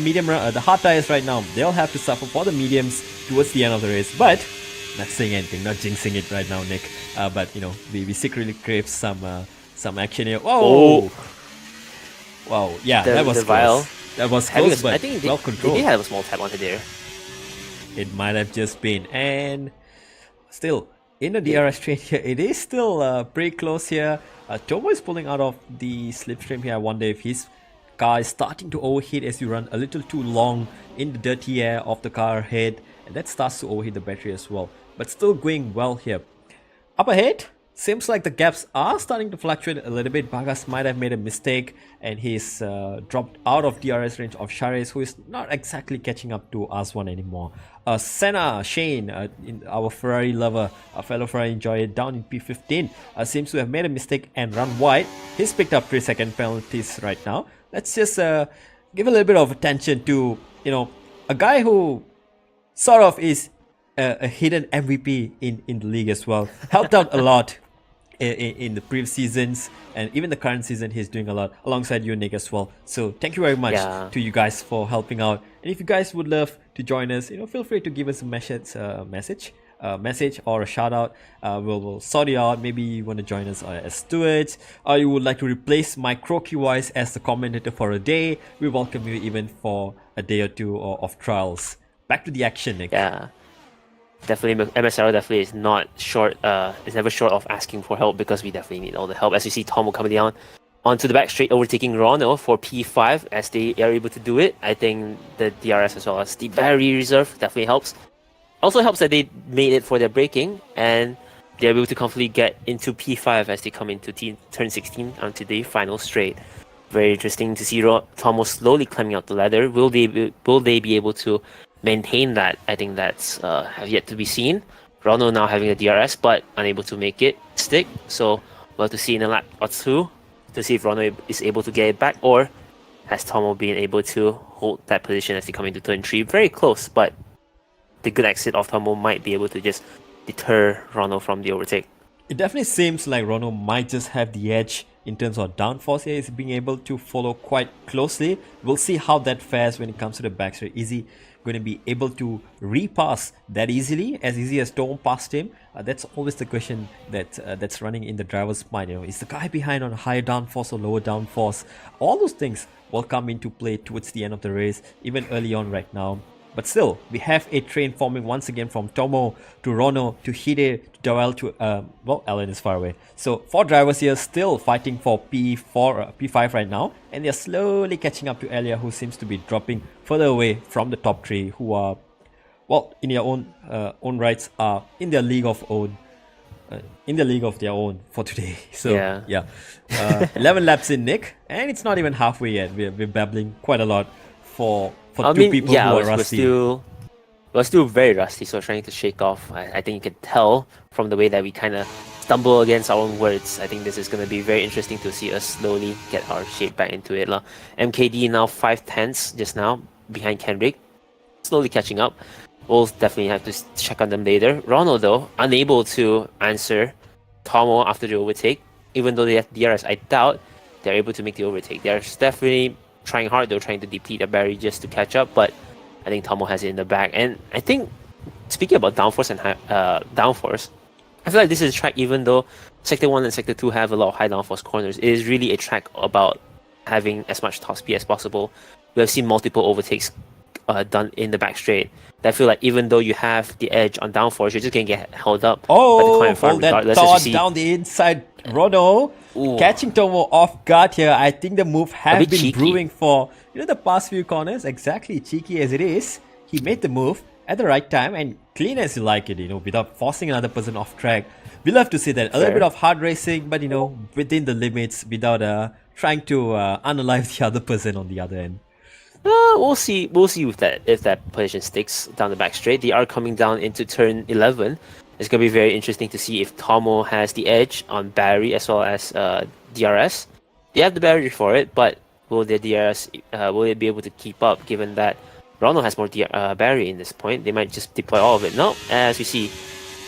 hard tires right now, they'll have to suffer for the mediums towards the end of the race. But not saying anything, not jinxing it right now, Nick. But you know, we secretly crave some action here. Whoa! Oh. Wow, yeah, that was close. That was close, but I think well controlled. They have a small tap onto there. It might have just been, and still in the DRS straight here, it is still pretty close here. Tomo is pulling out of the slipstream here. I wonder if his car is starting to overheat as you run a little too long in the dirty air of the car ahead, and that starts to overheat the battery as well. But still going well here. Up ahead, seems like the gaps are starting to fluctuate a little bit. Bagas might have made a mistake and he's dropped out of DRS range of Shares, who is not exactly catching up to Aswan anymore. Senna, Shane, our Ferrari lover, a fellow Ferrari enjoyer down in P15, seems to have made a mistake and run wide. He's picked up 3-second penalties right now. Let's just give a little bit of attention to, you know, a guy who sort of is a hidden MVP in the league as well. Helped out a lot in the previous seasons, and even the current season he's doing a lot alongside you, Nick, as well. So thank you very much to you guys for helping out. And if you guys would love to join us, you know, feel free to give us a message or a shout out. We'll sort it out. Maybe you want to join us as stewards, or you would like to replace my croaky voice as the commentator for a day. We welcome you even for a day or two of trials. Back to the action, Nick. Yeah. Definitely, MSRL definitely is not short. Is never short of asking for help, because we definitely need all the help. As you see, Tomo coming down onto the back straight, overtaking Rono for P5 as they are able to do it. I think the DRS as well as the battery reserve definitely helps. Also helps that they made it for their braking and they're able to comfortably get into P5 as they come into turn 16 onto the final straight. Very interesting to see Tomo slowly climbing up the ladder. Will they be able to maintain that? I think that's have yet to be seen. Rono now having a DRS but unable to make it stick, so we'll have to see in a lap or two to see if Rono is able to get it back, or has Tomo been able to hold that position as they come into turn 3. Very close, but the good exit of Tomo might be able to just deter Rono from the overtake. It definitely seems like Rono might just have the edge in terms of downforce here. He's being able to follow quite closely. We'll see how that fares when it comes to the backstraight. Is he going to be able to repass that easy as Tomo passed him? That's always the question that's running in the driver's mind. You know, is the guy behind on higher downforce or lower downforce? All those things will come into play towards the end of the race, even early on right now. But still, we have a train forming once again from Tomo to Rono to Hide to Dawal to Alan is far away. So 4 drivers here still fighting for P5 right now, and they're slowly catching up to Elia, who seems to be dropping further away from the top 3, who are, well, in their own rights, are in their league of their own for today. So yeah. 11 laps in, Nick, and it's not even halfway yet. We're babbling quite a lot for two people who are rusty. We're still very rusty, so trying to shake off. I think you can tell from the way that we kind of stumble against our own words. I think this is going to be very interesting to see us slowly get our shape back into it. MKD now 5/10 just now behind Kendrick, slowly catching up. We'll definitely have to check on them later. Ronald, though, unable to answer Tomo after the overtake. Even though they have DRS, I doubt they're able to make the overtake. They're definitely trying hard, though, trying to deplete a barrier just to catch up, but I think Tomo has it in the bag. And I think, speaking about downforce and downforce, I feel like this is a track, even though Sector 1 and Sector 2 have a lot of high downforce corners, it is really a track about having as much top speed as possible. We have seen multiple overtakes done in the back straight. I feel like even though you have the edge on downforce, you're just going to get held up. Oh, hold that thought down the inside. Rono catching Tomo off guard here. I think the move has been cheeky. Brewing for the past few corners. Exactly, cheeky as it is. He made the move at the right time and clean as you like it, without forcing another person off track. We love to see that. A little bit of hard racing, but within the limits without trying to unalive the other person on the other end. We'll see. We'll see if that position sticks down the back straight. They are coming down into turn 11. It's gonna be very interesting to see if Tomo has the edge on Barry as well as DRS. They have the barrier for it, but will their DRS will it be able to keep up? Given that Ronald has more barrier in this point, they might just deploy all of it. No, as you see,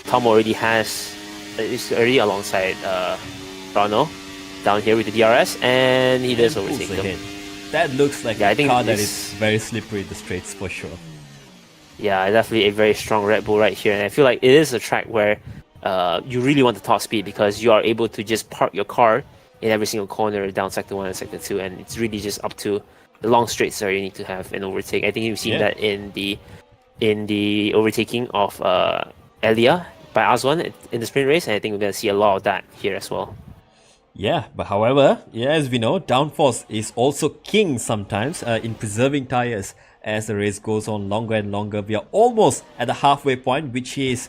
Tomo already is already alongside Ronald down here with the DRS, and he does overtake them. That looks like a car that is very slippery in the straights for sure. Yeah, definitely a very strong Red Bull right here. And I feel like it is a track where you really want the top speed because you are able to just park your car in every single corner down Sector 1 and Sector 2. And it's really just up to the long straights that you need to have an overtake. I think you've seen that in the overtaking of Elia by Aswan in the sprint race. And I think we're going to see a lot of that here as well. Yeah, but however, as we know, downforce is also king sometimes in preserving tires as the race goes on longer and longer. We are almost at the halfway point, which is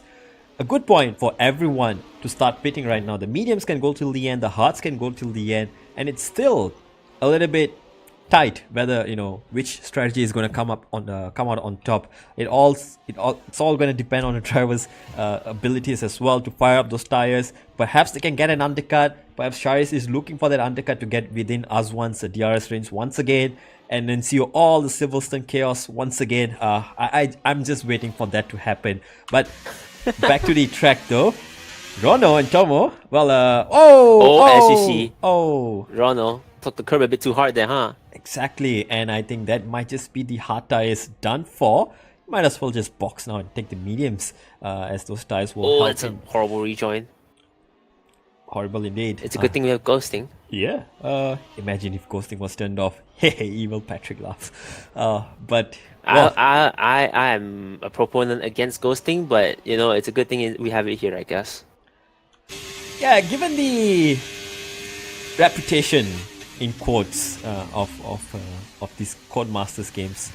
a good point for everyone to start pitting right now. The mediums can go till the end, the hards can go till the end, and it's still a little bit tight whether which strategy is going to come out on top. It's all going to depend on the driver's abilities as well to fire up those tires. Perhaps they can get an undercut. Perhaps Sharis is looking for that undercut to get within Aswan's DRS range once again, and then see all the Silverstone chaos once again. I'm just waiting for that to happen. But back to the track though. Rono and Tomo, well, as you see, Rono took the curb a bit too hard there, huh? Exactly, and I think that might just be the hard tires done for. Might as well just box now and take the mediums as those tires will help. That's a horrible rejoin. Horrible indeed. It's a good thing we have ghosting. Yeah. Imagine if ghosting was turned off. Hey, evil Patrick laughs. But well, I am a proponent against ghosting, but it's a good thing we have it here, I guess. Yeah, given the reputation in quotes of these Codemasters games,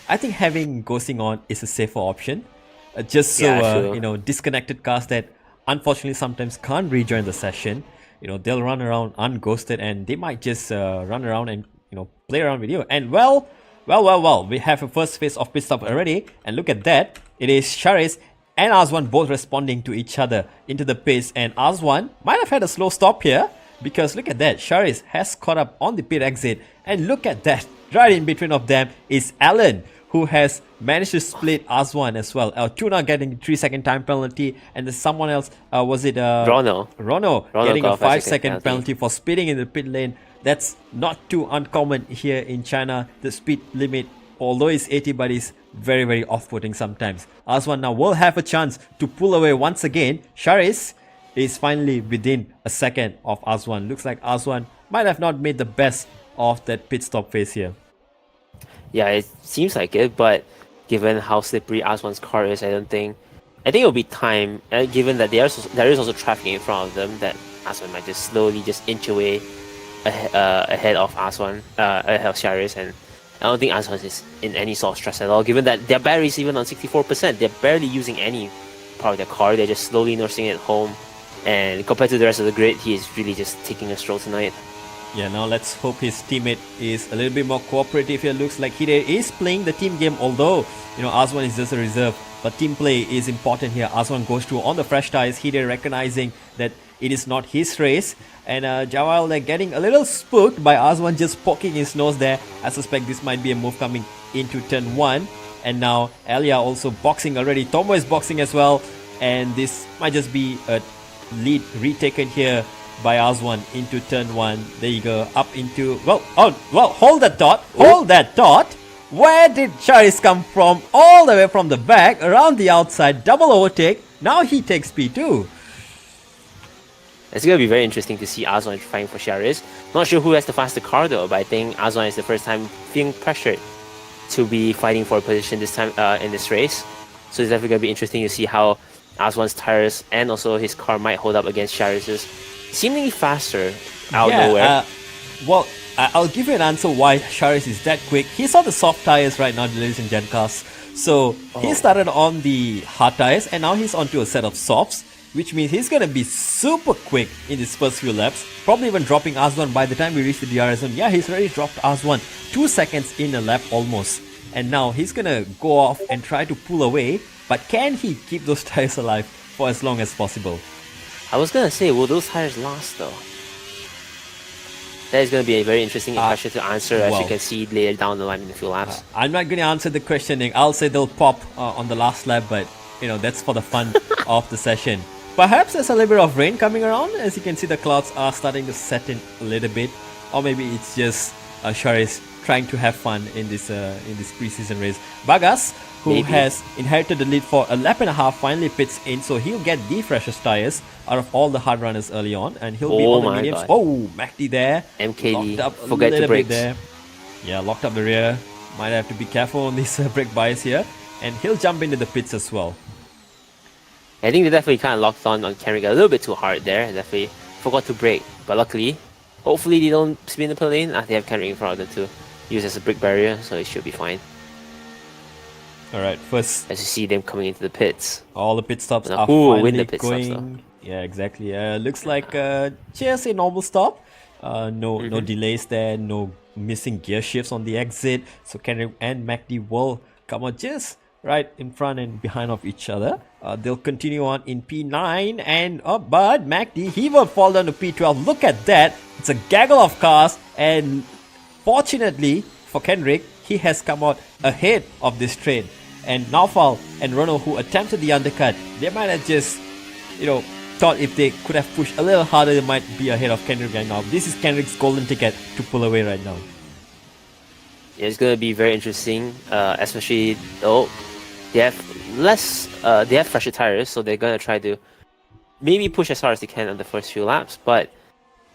I think having ghosting on is a safer option. Just so disconnected cars that unfortunately sometimes can't rejoin the session, they'll run around unghosted and they might just run around and play around with you. And well, we have a first phase of pit stop already, and look at that. It is Sharis and Aswan both responding to each other into the pits, and Aswan might have had a slow stop here because look at that, Sharis has caught up on the pit exit, and look at that, right in between of them is Alan, who has managed to split Aswan as well. Tuna getting 3-second time penalty, and there's someone else, was it Rono getting a 5-second penalty for speeding in the pit lane. That's not too uncommon here in China. The speed limit, although it's 80, but it's very, very off-putting sometimes. Aswan now will have a chance to pull away once again. Sharis is finally within a second of Aswan. Looks like Aswan might have not made the best of that pit stop phase here. Yeah, it seems like it, but given how slippery Aswan's car is, I think it'll be time, given that there is also traffic in front of them, that Aswan might just slowly inch away ahead of Aswan, ahead of Sharis, and I don't think Aswan is in any sort of stress at all, given that their battery is even on 64%. They're barely using any part of their car, they're just slowly nursing it home, and compared to the rest of the grid, he is really just taking a stroll tonight. Yeah, now let's hope his teammate is a little bit more cooperative here. Looks like Hide is playing the team game, although, Aswan is just a reserve. But team play is important here. Aswan goes through on the fresh tires. Hide recognizing that it is not his race. And Jawal, they're getting a little spooked by Azwan just poking his nose there. I suspect this might be a move coming into turn 1. And now Elia also boxing already. Tomo is boxing as well. And this might just be a lead retaken here by Azwan into turn 1. There you go. Up into... hold that thought. Hold that thought. Where did Charis come from? All the way from the back, around the outside, double overtake. Now he takes P2. It's going to be very interesting to see Azwan fighting for Charis. Not sure who has the faster car though, but I think Azwan is the first time feeling pressured to be fighting for a position this time in this race. So it's definitely going to be interesting to see how Azwan's tires and also his car might hold up against Charis's seemingly faster out of nowhere. I'll give you an answer why Charis is that quick. He's on the soft tires right now, ladies and gentlemen. So he started on the hard tires and now he's onto a set of softs, which means he's going to be super quick in his first few laps. Probably even dropping Azwan by the time we reach the DRS zone. Yeah, he's already dropped Azwan 2 seconds in a lap almost. And now he's going to go off and try to pull away. But can he keep those tires alive for as long as possible? I was going to say, will those tires last though? That is going to be a very interesting question to answer, as you can see later down the line in a few laps. I'm not going to answer the questioning. I'll say they'll pop on the last lap, but that's for the fun of the session. Perhaps there's a little bit of rain coming around. As you can see, the clouds are starting to set in a little bit, or maybe it's just Charis trying to have fun in this preseason race. Bagas, who has inherited the lead for a lap and a half, finally pits in, so he'll get the freshest tires out of all the hard runners early on, and he'll be on the mediums. God. Oh, MACD there. MKD, locked up forget to brake there. Yeah, locked up the rear. Might have to be careful on these brake bias here, and he'll jump into the pits as well. I think they definitely kind of locked on Kenrick a little bit too hard there. Definitely forgot to brake, but luckily, hopefully they don't spin the pit lane. They have Kenrick in front of them to use as a brake barrier, so it should be fine. Alright, first... As you see them coming into the pits. All the pit stops are win finally the pit going... stops, yeah, exactly. Looks like just a normal stop. No delays there, no missing gear shifts on the exit. So Kenrick and MACD will come out just right in front and behind of each other. They'll continue on in P9 and but MACD, he will fall down to P12. Look at that. It's a gaggle of cars, and fortunately for Kenrick, he has come out ahead of this train. And Naufal and Rono, who attempted the undercut, they might have just, thought if they could have pushed a little harder, they might be ahead of Kenrick right now. This is Kenrick's golden ticket to pull away right now. Yeah, it's going to be very interesting, especially though they have fresher tires, so they're going to try to maybe push as hard as they can on the first few laps. But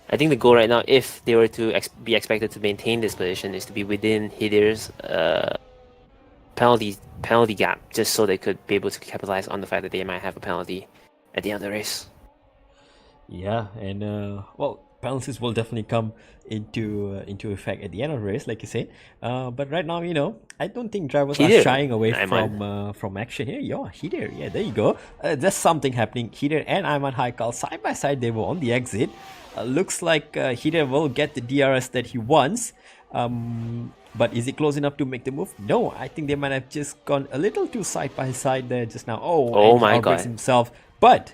I think the goal right now, if they were to be expected to maintain this position, is to be within Hidir's penalty gap, just so they could be able to capitalize on the fact that they might have a penalty at the end of the race. Yeah, and penalties will definitely come into effect at the end of the race, like you said. But right now, I don't think drivers are shying away from action here. Hidir, yeah, there you go. There's something happening. Hidir and Ayman Haikal side by side, they were on the exit. Looks like Hidir will get the DRS that he wants. But is it close enough to make the move? No, I think they might have just gone a little too side by side there just now. Oh my God, himself. But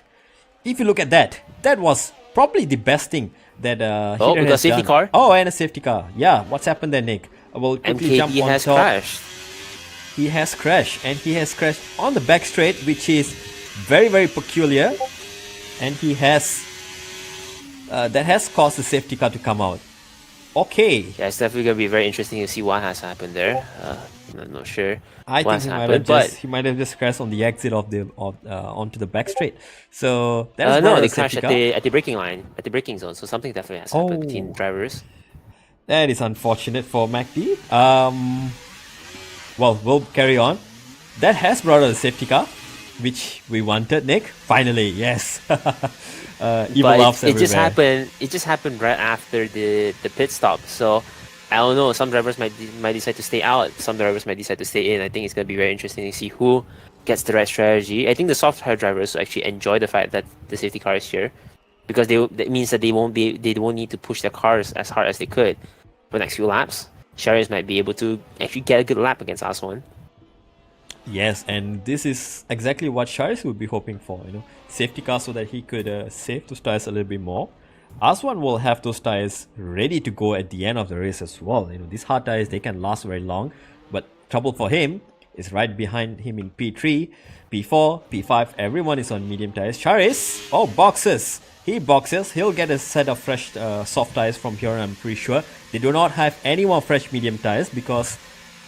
if you look at that was probably the best thing that Hidir has safety done. car. Oh, and a safety car. Yeah, what's happened there, Nick? We'll quickly MKD jump on has top. crashed. He has crashed, and he has crashed on the back straight, which is very, very peculiar. And he has that has caused the safety car to come out. Okay. Yeah, it's definitely gonna be very interesting to see what has happened there. I'm not sure. I think he might have just crashed on the exit of the onto the back straight. So that's no, they crashed at the braking line, at the braking zone. So something definitely has happened between drivers. That is unfortunate for MACD. Well, we'll carry on. That has brought out a safety car, which we wanted, Nick. Finally, yes. Evil laughs everywhere. It just happened right after the pit stop. So I don't know. Some drivers might decide to stay out. Some drivers might decide to stay in. I think it's gonna be very interesting to see who gets the right strategy. I think the soft tire drivers actually enjoy the fact that the safety car is here, because that means that they won't need to push their cars as hard as they could for the next few laps. Charis might be able to actually get a good lap against Aswan. Yes, and this is exactly what Sharis would be hoping for, safety car so that he could save those tires a little bit more. Aswan will have those tires ready to go at the end of the race as well. These hard tires, they can last very long, but trouble for him is right behind him in P3, P4, P5, everyone is on medium tires. Sharis, boxes. He boxes, he'll get a set of fresh soft tires from here, I'm pretty sure. They do not have any more fresh medium tires because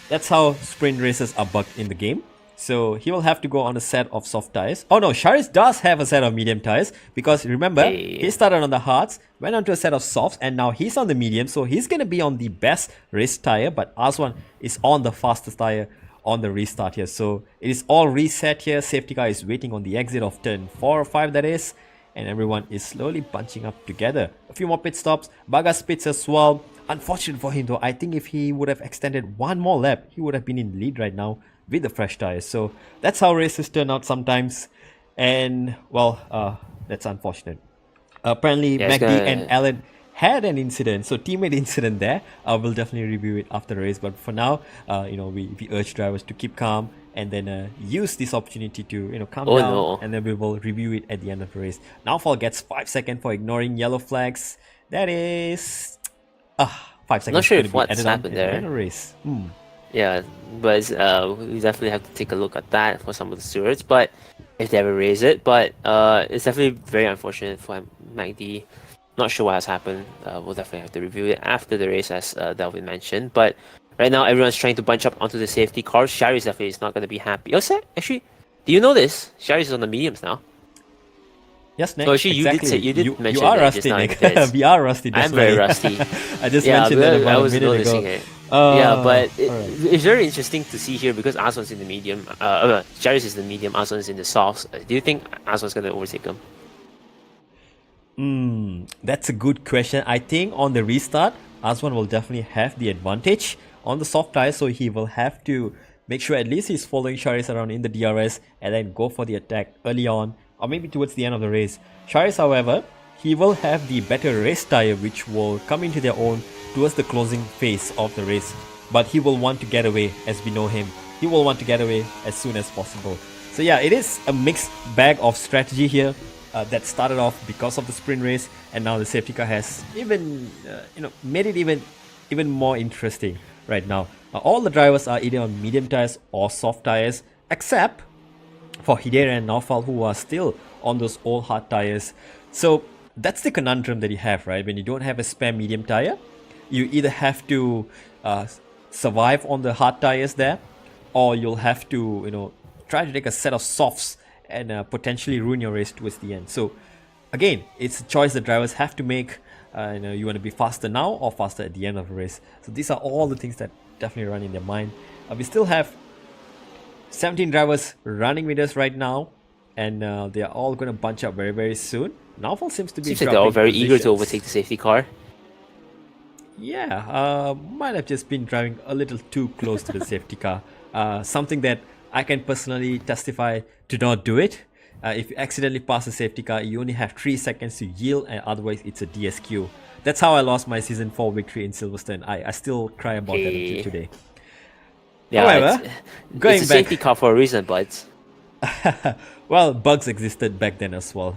that's how sprint races are bugged in the game. So he will have to go on a set of soft tires. Oh no, Sharis does have a set of medium tires because remember, he started on the hards, went on to a set of softs, and now he's on the medium. So he's going to be on the best race tire, but Aswan is on the fastest tire on the restart here. So it is all reset here. Safety car is waiting on the exit of turn 4 or 5 that is. And everyone is slowly bunching up together. A few more pit stops. Bagas pits as well. Unfortunate for him though. I think if he would have extended one more lap, he would have been in the lead right now with the fresh tires. So that's how races turn out sometimes. And well, that's unfortunate. Apparently, Yeah, MacD and Alan had an incident. So teammate incident there. We'll definitely review it after the race. But for now, we urge drivers to keep calm and then use this opportunity to calm down, and then we will review it at the end of the race. Nowfall gets 5 seconds for ignoring yellow flags. That is 5 seconds. Not sure if what's happened there. The race. Yeah, but we definitely have to take a look at that for some of the stewards. But if they ever raise it, but it's definitely very unfortunate for MacD. Not sure what has happened. We'll definitely have to review it after the race, as Delvin mentioned. But right now, everyone's trying to bunch up onto the safety cars. Sharis definitely is not going to be happy. Actually, do you know this? Sharis is on the mediums now. Yes, Nick. So actually, exactly. you did mention you are that rusty, just now. Nick. We are rusty. I'm very rusty. I just mentioned that about I was a minute noticing ago. it. Yeah, but it's very interesting to see here because Aswan's in the medium. Sharis is the medium. Aswan is in the softs. Do you think Aswan's going to overtake him? That's a good question. I think on the restart, Aswan will definitely have the advantage on the soft tires, so he will have to make sure at least he's following Sharis around in the DRS and then go for the attack early on or maybe towards the end of the race. Sharis, however, he will have the better race tire which will come into their own towards the closing phase of the race, but he will want to get away as we know him. He will want to get away as soon as possible. So yeah, it is a mixed bag of strategy here. That started off because of the sprint race, and now the safety car has even made it even more interesting right now. All the drivers are either on medium tires or soft tires, except for Hidera and Naufal, who are still on those old hard tires. So that's the conundrum that you have, right? When you don't have a spare medium tire, you either have to survive on the hard tires there, or you'll have to try to take a set of softs and potentially ruin your race towards the end. So again, it's a choice that drivers have to make. You want to be faster now or faster at the end of the race. So these are all the things that definitely run in their mind. We still have 17 drivers running with us right now, and they are all going to bunch up very, very soon. Naufal seems to be Seems like they're all very eager to overtake the safety car. Yeah, might have just been driving a little too close to the safety car. Something that I can personally testify to not do it. If you accidentally pass a safety car, you only have 3 seconds to yield, and otherwise it's a DSQ. That's how I lost my Season 4 victory in Silverstone. I still cry about that until today. Yeah, however, going it's a safety car for a reason, but well, bugs existed back then as well.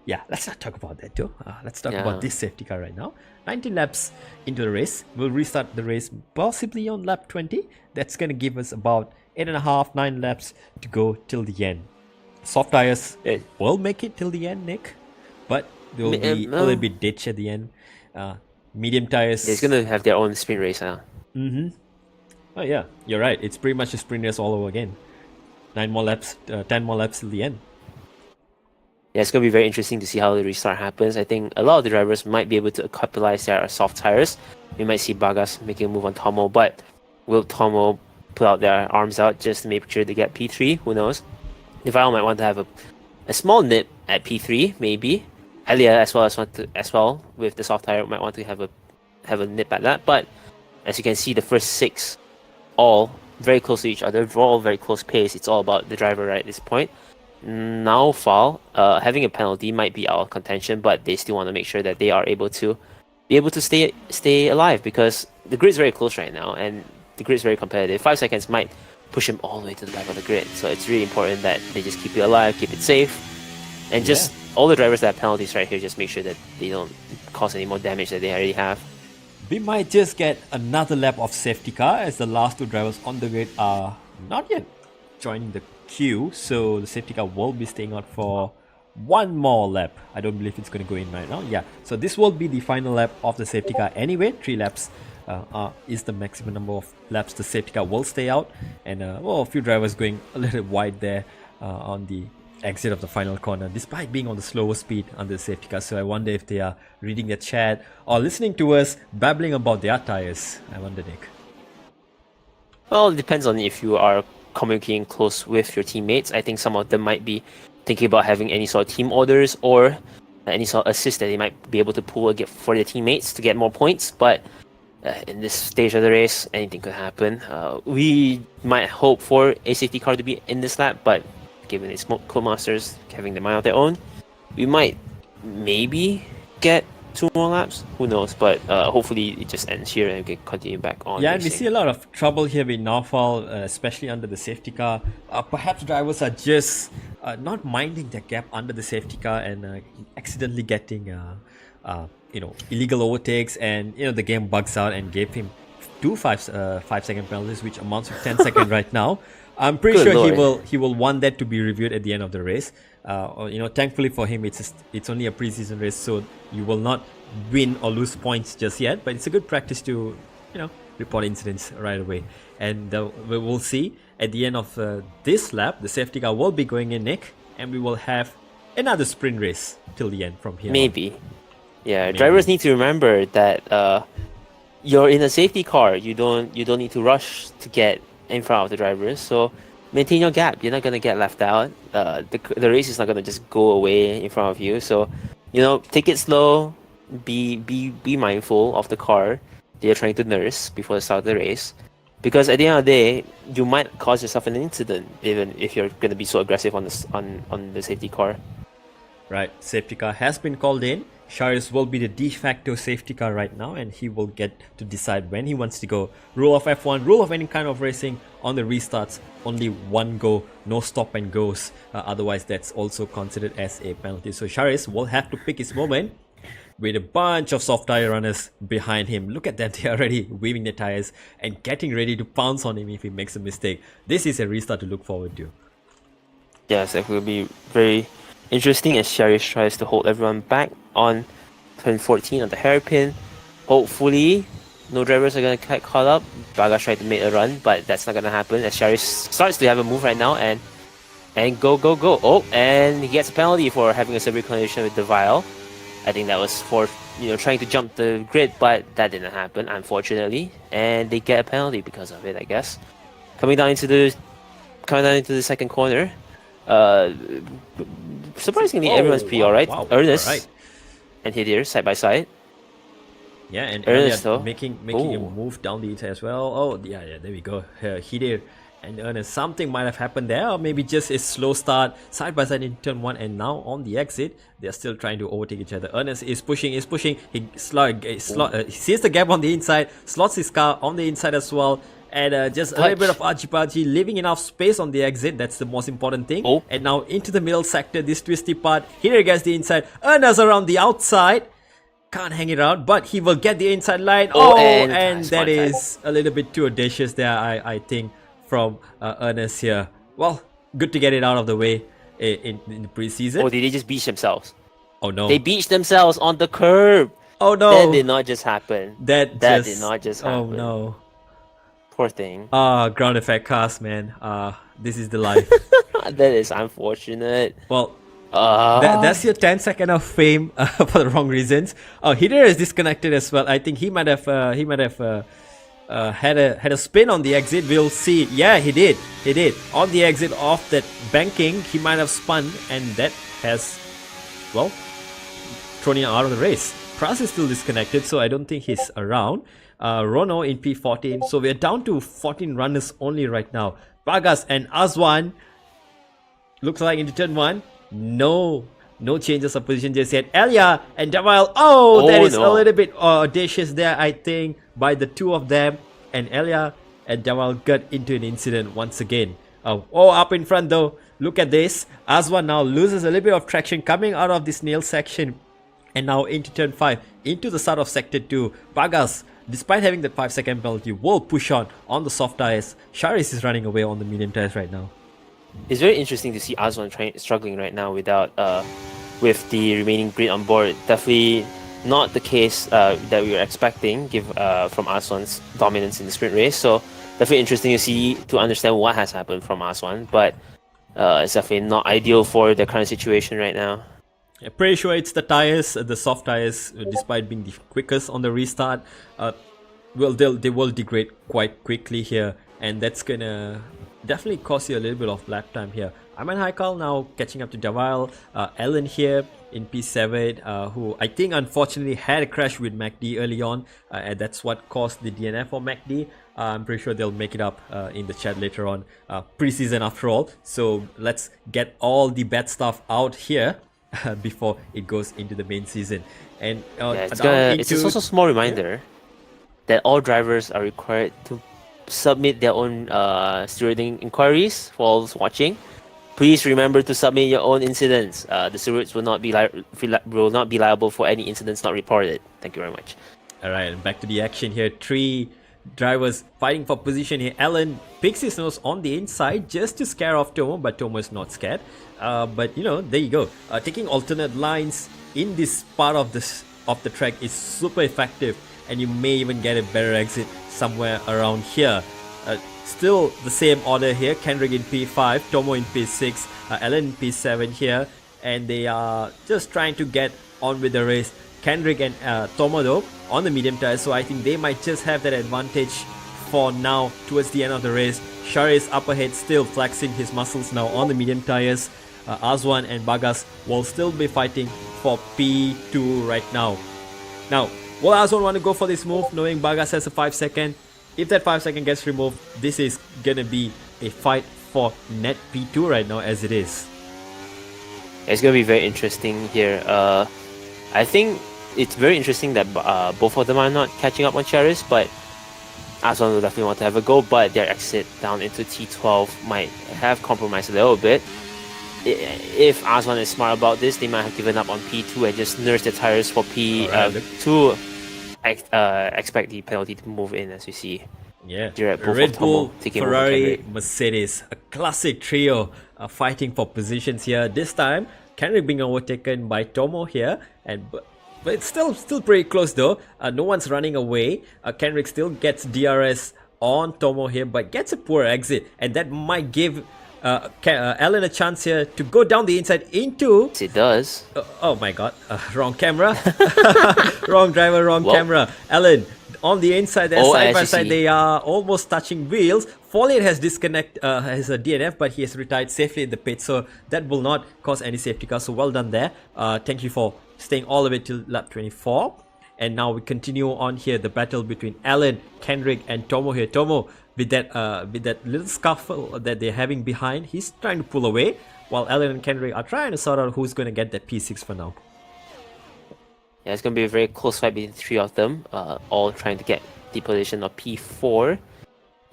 Yeah, let's not talk about that too. Let's talk about this safety car right now. 19 laps into the race. We'll restart the race possibly on lap 20. That's going to give us about 8.5, 9 laps to go till the end. Soft tires will make it till the end, Nick, but there will be a little bit ditch at the end. Medium tires... It's going to have their own sprint race now. Oh yeah, you're right. It's pretty much a sprint race all over again. 9 more laps, 10 more laps till the end. Yeah, it's going to be very interesting to see how the restart happens. I think a lot of the drivers might be able to capitalize their soft tires. We might see Bagas making a move on Tomo, but will Tomo put out their arms out just to make sure they get P3? Who knows? Deval might want to have a small nip at P3, maybe. Elia as well with the soft tire might want to have a nip at that. But as you can see, the first 6 all very close to each other, all very close pace. It's all about the driver right at this point. Naufal, having a penalty might be out of contention, but they still want to make sure that they are able to stay alive because the grid's very close right now, and the grid's very competitive. 5 seconds might push him all the way to the back of the grid. So it's really important that they just keep it alive, keep it safe, and just all the drivers that have penalties right here, just make sure that they don't cause any more damage that they already have. We might just get another lap of safety car as the last two drivers on the grid are not yet joining the queue. So the safety car will be staying out for one more lap. I don't believe it's going to go in right now. Yeah, so this will be the final lap of the safety car anyway. 3 laps is the maximum number of laps the safety car will stay out. And well, a few drivers going a little wide there on the exit of the final corner, despite being on the slower speed under the safety car. So I wonder if they are reading the chat or listening to us babbling about their tires. I wonder, Nick. Well, it depends on if you are communicating close with your teammates. I think some of them might be thinking about having any sort of team orders or any sort of assist that they might be able to pull for their teammates to get more points. But in this stage of the race, anything could happen. We might hope for a safety car to be in this lap, but given it's co-masters having them out their own, we might maybe get 2 more laps. Who knows? But hopefully it just ends here and we can continue back on. Yeah, racing. and we see a lot of trouble here with Naufal, especially under the safety car. Perhaps drivers are just not minding the gap under the safety car and accidentally getting illegal overtakes, and the game bugs out and gave him 2 5-second penalties, which amounts to 10 seconds right now. I'm pretty Good sure Lord. he will want that to be reviewed at the end of the race. Thankfully for him, it's only a preseason race, so you will not win or lose points just yet. But it's a good practice to report incidents right away. And we will see at the end of this lap, the safety car will be going in, Nick, and we will have another sprint race till the end from here. Maybe. Yeah, maybe. Drivers need to remember that you're in a safety car. You don't need to rush to get in front of the drivers. So maintain your gap. You're not gonna get left out. The race is not gonna just go away in front of you. So take it slow. Be mindful of the car that you're trying to nurse before the start of the race, because at the end of the day, you might cause yourself an incident even if you're gonna be so aggressive on the safety car. Right, safety car has been called in. Sharius will be the de facto safety car right now, and he will get to decide when he wants to go. Rule of F1, rule of any kind of racing, on the restarts, only one go, no stop and goes. Otherwise, that's also considered as a penalty. So Sharius will have to pick his moment with a bunch of soft tire runners behind him. Look at them, they're already waving their tires and getting ready to pounce on him if he makes a mistake. This is a restart to look forward to. Yes, it will be very interesting as Sharius tries to hold everyone back on turn 14 on the hairpin. Hopefully, no drivers are going to get caught up. Bagas tried to make a run, but that's not going to happen as Sharius starts to have a move right now and go. Oh, and he gets a penalty for having a severe collision with the Vial. I think that was for trying to jump the grid, but that didn't happen, unfortunately. And they get a penalty because of it, I guess. Coming down into the second corner. Surprisingly, everyone's pretty alright. Wow, Ernest right. and Hidir side by side. Yeah, and Ernest making a move down the inside as well. Oh, yeah, there we go. Hidir and Ernest. Something might have happened there, or maybe just a slow start side by side in turn 1, and now on the exit, they're still trying to overtake each other. Ernest is pushing. He sees the gap on the inside, slots his car on the inside as well. And just a little bit of argy-bargy, leaving enough space on the exit. That's the most important thing. Oh. And now into the middle sector, this twisty part. Here gets the inside. Ernest around the outside. Can't hang it out, but he will get the inside line. And that is a little bit too audacious there, I think, from Ernest here. Well, good to get it out of the way in the preseason. Oh, did they just beach themselves? Oh, no. They beached themselves on the curb. Oh, no. That did not just happen. That did not just happen. Oh, no. Poor thing. Ground effect cars, man. This is the life. That is unfortunate. Well, that's your 10 second of fame for the wrong reasons. Hider is disconnected as well. I think he might have had a spin on the exit. We'll see. Yeah, he did. On the exit of that banking, he might have spun, and that has, well, thrown him out of the race. Pras is still disconnected, so I don't think he's around. Rono in P14, so we're down to 14 runners only right now. Bagas and Azwan, looks like into turn 1, no changes of position just yet. Elia and Daval, that is a little bit audacious there, I think, by the two of them. And Elia and Jamal got into an incident once again. Up in front though, look at this. Aswan now loses a little bit of traction coming out of this nail section, and now into turn 5, into the start of sector 2. Bagas, despite having that 5-second penalty, will push on the soft tires. Sharis is running away on the medium tires right now. It's very interesting to see Aswan struggling right now without with the remaining grid on board. Definitely not the case that we were expecting from Aswan's dominance in the sprint race. So definitely interesting to understand what has happened from Aswan, but it's definitely not ideal for the current situation right now. Yeah, pretty sure it's the tires, the soft tires, despite being the quickest on the restart. They will degrade quite quickly here, and that's gonna definitely cost you a little bit of lap time here. Ayman Haikal now catching up to Javal. Ellen here in P7, who I think unfortunately had a crash with MACD early on, and that's what caused the DNF for MACD. I'm pretty sure they'll make it up in the chat later on. Pre-season after all, so let's get all the bad stuff out here before it goes into the main season. And it's also a small reminder that all drivers are required to submit their own stewarding inquiries for those watching. Please remember to submit your own incidents. The stewards will not be liable for any incidents not reported. Thank you very much. Alright, back to the action here. 3 drivers fighting for position here. Alan picks his nose on the inside just to scare off Tomo, but Tomo is not scared. But you know, there you go. Taking alternate lines in this part of the track is super effective, and you may even get a better exit somewhere around here. Still the same order here. Kendrick in P5, Tomo in P6, Alan in P7 here, and they are just trying to get on with the race. Kendrick and Tomo though on the medium tires, so I think they might just have that advantage for now towards the end of the race. Shari is up ahead, still flexing his muscles now on the medium tires. Aswan and Bagas will still be fighting for P2 right now. Now, will Aswan want to go for this move, knowing Bagas has a 5-second? If that 5-second gets removed, this is gonna be a fight for net P2 right now as it is. It's gonna be very interesting here. I think it's very interesting that both of them are not catching up on Charis, but Aswan will definitely want to have a go, but their exit down into T12 might have compromised a little bit. If Aswan is smart about this, they might have given up on P2 and just nursed the tires for P2. Expect the penalty to move in, as we see. Yeah, Red Bull, Ferrari, Mercedes, a classic trio fighting for positions here. This time, Kendrick being overtaken by Tomo here, but it's still pretty close though. No one's running away. Kendrick still gets DRS on Tomo here, but gets a poor exit, and that might give Alan a chance here to go down the inside into... Yes, it does. Oh my god, wrong camera. Wrong driver, wrong camera. Alan on the inside there, side by side, they are almost touching wheels. Folliot has has a DNF, but he has retired safely in the pit, so that will not cause any safety car. So well done there. Thank you for staying all the way till lap 24. And now we continue on here, the battle between Alan, Kendrick, and Tomo here. Tomo, with that little scuffle that they're having behind, he's trying to pull away, while Alan and Kendrick are trying to sort out who's going to get that P6 for now. Yeah, it's going to be a very close fight between the 3 of them, all trying to get the position of P4.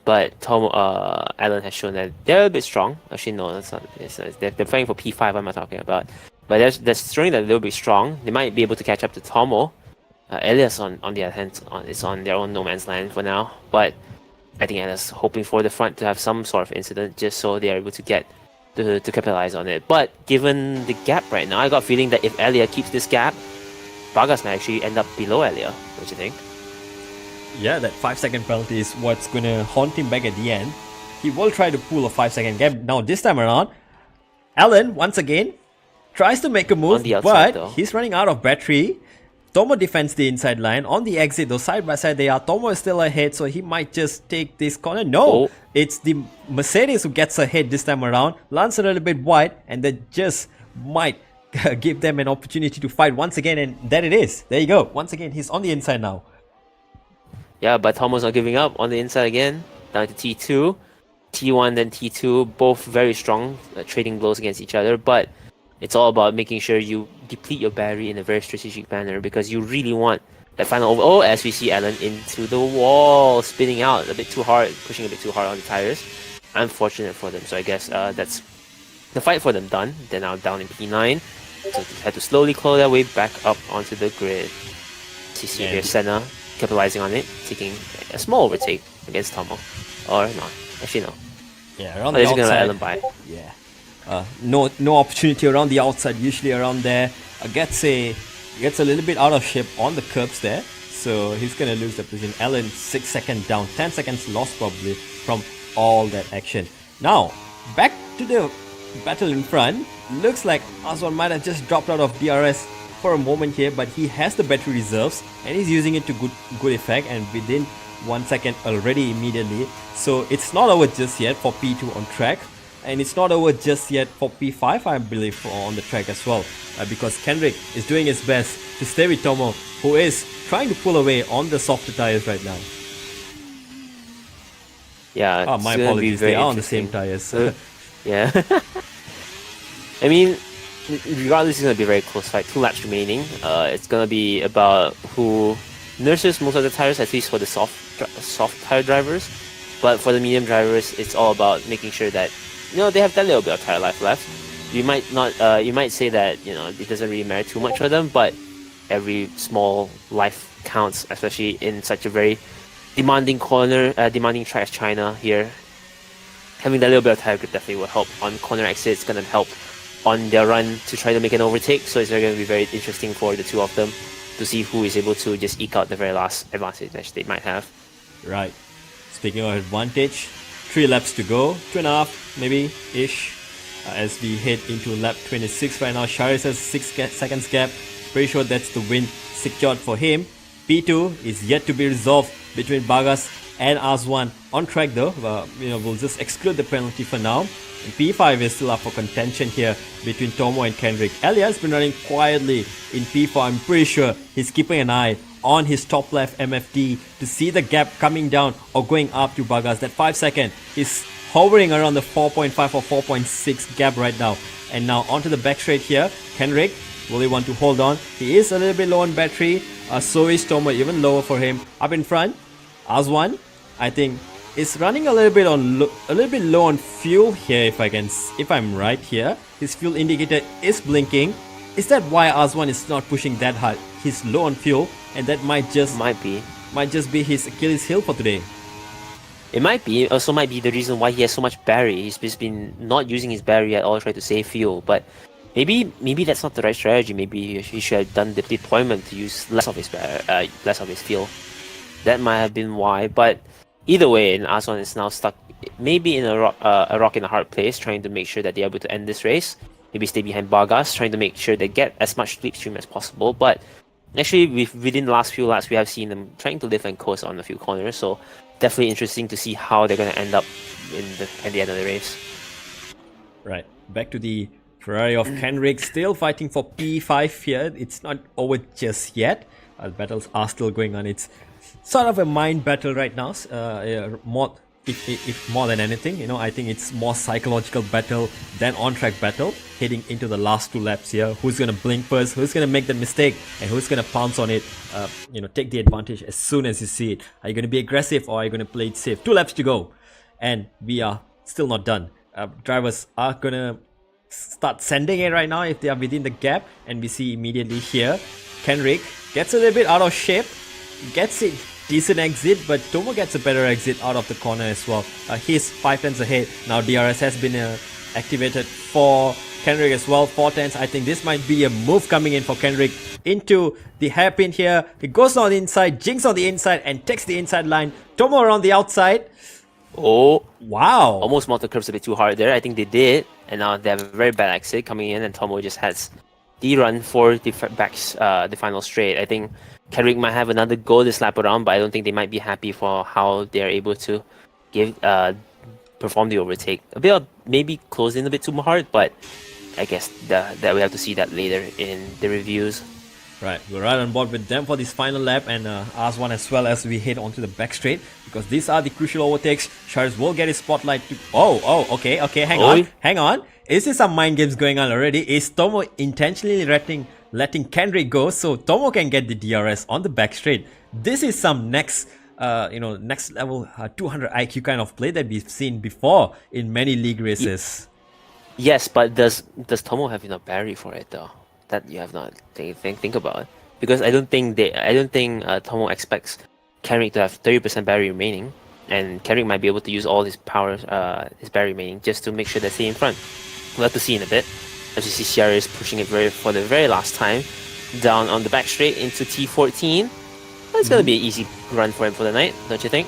But Alan has shown that they're a bit strong. Actually, no, that's not. They're fighting for P5. I'm not talking about. But they're showing that they'll be strong. They might be able to catch up to Tomo. Elias, on the other hand, is on their own no man's land for now. But I think Elias hoping for the front to have some sort of incident, just so they are able to get to capitalize on it. But given the gap right now, I got a feeling that if Elia keeps this gap, Bagas might actually end up below Elia. What do you think? Yeah, that 5-second penalty is what's gonna haunt him back at the end. He will try to pull a 5-second gap. Now this time around, Alan once again tries to make a move, but he's running out of battery. Tomo defends the inside line. On the exit, though, side by side they are. Tomo is still ahead, so he might just take this corner. No, it's the Mercedes who gets ahead this time around. Lands a little bit wide, and that just might give them an opportunity to fight once again, and there it is. There you go. Once again, he's on the inside now. Yeah, but Tomo's not giving up on the inside again. Down to T2. T1 then T2, both very strong, trading blows against each other, but it's all about making sure you deplete your battery in a very strategic manner, because you really want that final over. Oh, as we see Alan into the wall, spinning out a bit too hard, pushing a bit too hard on the tires. Unfortunate for them. So I guess that's the fight for them done. They're now down in P9. So they had to slowly claw their way back up onto the grid. You see here Senna capitalizing on it, taking a small overtake against Tomo. Or not. Actually, no. Yeah, around the outside. Gonna let Alan by. Yeah. No opportunity around the outside. Usually around there, gets a little bit out of shape on the curbs there. So he's gonna lose the position. Alan 6 seconds down, 10 seconds lost probably from all that action. Now back to the battle in front. Looks like Aswan might have just dropped out of DRS for a moment here, but he has the battery reserves and he's using it to good effect, and within 1 second already immediately. So it's not over just yet for P2 on track, and it's not over just yet for P5, I believe, on the track as well, because Kendrick is doing his best to stay with Tomo, who is trying to pull away on the softer tires right now. Yeah, my apologies, they are on the same tires. Yeah. I mean, regardless, it's going to be a very close fight. 2 laps remaining. It's going to be about who nurses most of the tires, at least for the soft tire drivers. But for the medium drivers, it's all about making sure that they have that little bit of tire life left. You might not, you might say that it doesn't really matter too much for them, but every small life counts, especially in such a very demanding track as China here. Having that little bit of tire grip definitely will help on corner exits. It's going to help on their run to try to make an overtake. So it's going to be very interesting for the two of them to see who is able to just eke out the very last advantage that they might have. Right. Speaking of advantage, 3 laps to go, 2.5 maybe ish, as we head into lap 26 right now. Sharice has 6 seconds gap. Pretty sure that's the win secured for him. P2 is yet to be resolved between Bagas and Aswan on track though. We'll just exclude the penalty for now. And P5 is still up for contention here between Tomo and Kendrick. Elia's been running quietly in P4. I'm pretty sure he's keeping an eye on his top left MFD to see the gap coming down or going up to Bagas. That 5 second is hovering around the 4.5 or 4.6 gap right now. And now onto the back straight here. Kendrick, will he want to hold on? He is a little bit low on battery. So is Tomo, even lower for him. Up in front, Aswan, I think, is running a little bit low on fuel here. If I'm right here, his fuel indicator is blinking. Is that why Aswan is not pushing that hard? He's low on fuel, and that might just be his Achilles heel for today. It might be. It also might be the reason why he has so much battery. He's just been not using his battery at all, trying to save fuel. But maybe that's not the right strategy. Maybe he should have done the deployment to use less of his fuel. That might have been why. But either way, Aswan is now stuck maybe in a rock in a hard place, trying to make sure that they're able to end this race. Maybe stay behind Bagas, trying to make sure they get as much slipstream as possible. But actually, within the last few laps, we have seen them trying to lift and coast on a few corners. So definitely interesting to see how they're going to end up at the end of the race. Right. Back to the Ferrari of Kendrick, still fighting for P5 here. It's not over just yet. The battles are still going on. It's sort of a mind battle right now. If more than anything, I think it's more psychological battle than on-track battle. Heading into the last 2 laps here, who's gonna blink first, who's gonna make the mistake, and who's gonna pounce on it, take the advantage as soon as you see it. Are you gonna be aggressive or are you gonna play it safe? 2 laps to go, and we are still not done. Drivers are gonna start sending it right now if they are within the gap, and we see immediately here, Kendrick gets a little bit out of shape, gets it decent exit, but Tomo gets a better exit out of the corner as well. He's 5 tenths ahead. Now DRS has been activated for Kendrick as well. 4 tenths. I think this might be a move coming in for Kendrick into the hairpin here. He goes on the inside, jinx on the inside, and takes the inside line. Tomo around the outside. Oh, wow. Almost mounted curves a bit too hard there. I think they did. And now they have a very bad exit coming in, and Tomo just has the run for the final straight. I think Kendrick might have another go this lap around, but I don't think they might be happy for how they're able to perform the overtake. A bit of maybe closing a bit too hard, but I guess that we have to see that later in the reviews. Right, we're right on board with them for this final lap, and Aswan as well as we head onto the back straight, because these are the crucial overtakes. Charles will get his spotlight to... okay, hang on. Is there some mind games going on already? Is Tomo intentionally letting letting Kendrick go so Tomo can get the DRS on the back straight. This is some next next level 200 IQ kind of play that we've seen before in many league races. Yes, but does Tomo have enough barrier for it though? That you have not think about, because I don't think Tomo expects Kendrick to have 30% barrier remaining, and Kendrick might be able to use all his power, his barrier remaining, just to make sure they stay in front. We'll have to see in a bit. As you see, Sierra is pushing it for the very last time down on the back straight into T14. It's gonna be an easy run for him for the night, don't you think?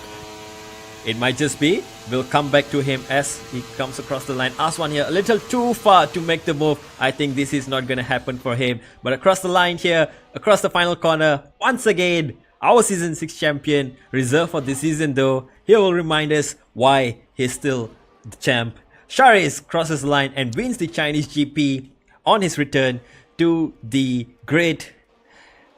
It might just be. We'll come back to him as he comes across the line. Aswan here, a little too far to make the move. I think this is not going to happen for him. But across the line here, across the final corner, once again, our Season 6 champion, reserved for this season though. He will remind us why he's still the champ. Sharis crosses the line and wins the Chinese GP on his return to the grid.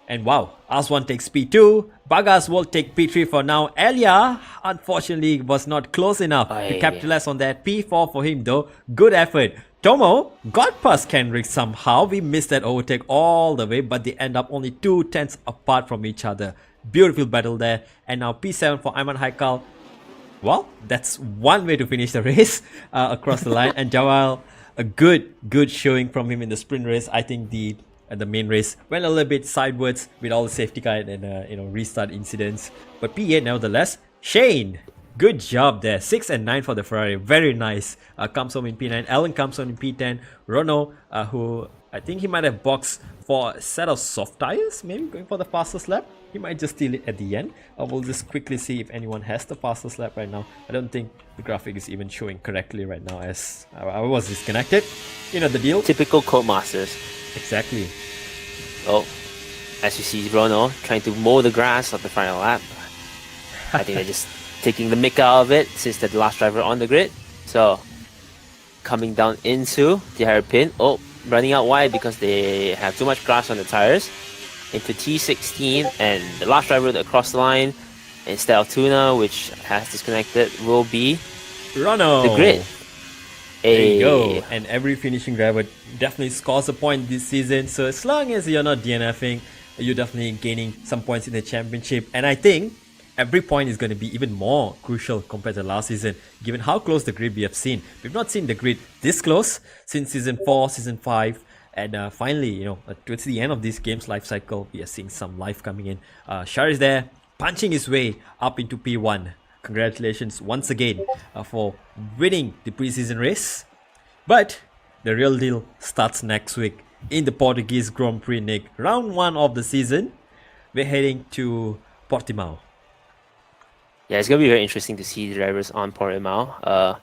And wow, Aswan takes P2. Bagas will take P3 for now. Elia, unfortunately, was not close enough to capitalize on that. P4 for him though. Good effort. Tomo got past Kendrick somehow. We missed that overtake all the way, but they end up only 2/10 apart from each other. Beautiful battle there. And now P7 for Ayman Haikal. Well, that's one way to finish the race across the line. And Jawal, a good showing from him in the sprint race. I think the main race went a little bit sideways with all the safety car and restart incidents, but P8 nevertheless. Shane, good job there. 6 and 9 for the Ferrari, very nice. Comes home in P9. Alan comes home in P10. Rono, who I think he might have boxed for a set of soft tires, maybe going for the fastest lap. He might just steal it at the end. We'll just quickly see if anyone has the fastest lap right now. I don't think the graphic is even showing correctly right now as I was disconnected. You know the deal. Typical Codemasters. Exactly. Oh, as you see, Rono trying to mow the grass of the final lap. I think they're just taking the mick out of it since they're the last driver on the grid. So, coming down into the hairpin. Oh, running out wide because they have too much grass on the tires. Into T16, and the last driver across the line instead of Tuna, which has disconnected, will be Rono. The grid. There you go. And every finishing driver definitely scores a point this season. So as long as you're not DNFing, you're definitely gaining some points in the championship. And I think every point is going to be even more crucial compared to last season, given how close the grid we have seen. We've not seen the grid this close since Season 4, Season 5. And finally, towards the end of this game's life cycle, we are seeing some life coming in. Shar is there, punching his way up into P1. Congratulations once again for winning the preseason race. But the real deal starts next week in the Portuguese Grand Prix, Nick. Round 1 of the season. We're heading to Portimao. Yeah, it's gonna be very interesting to see the drivers on Portimao.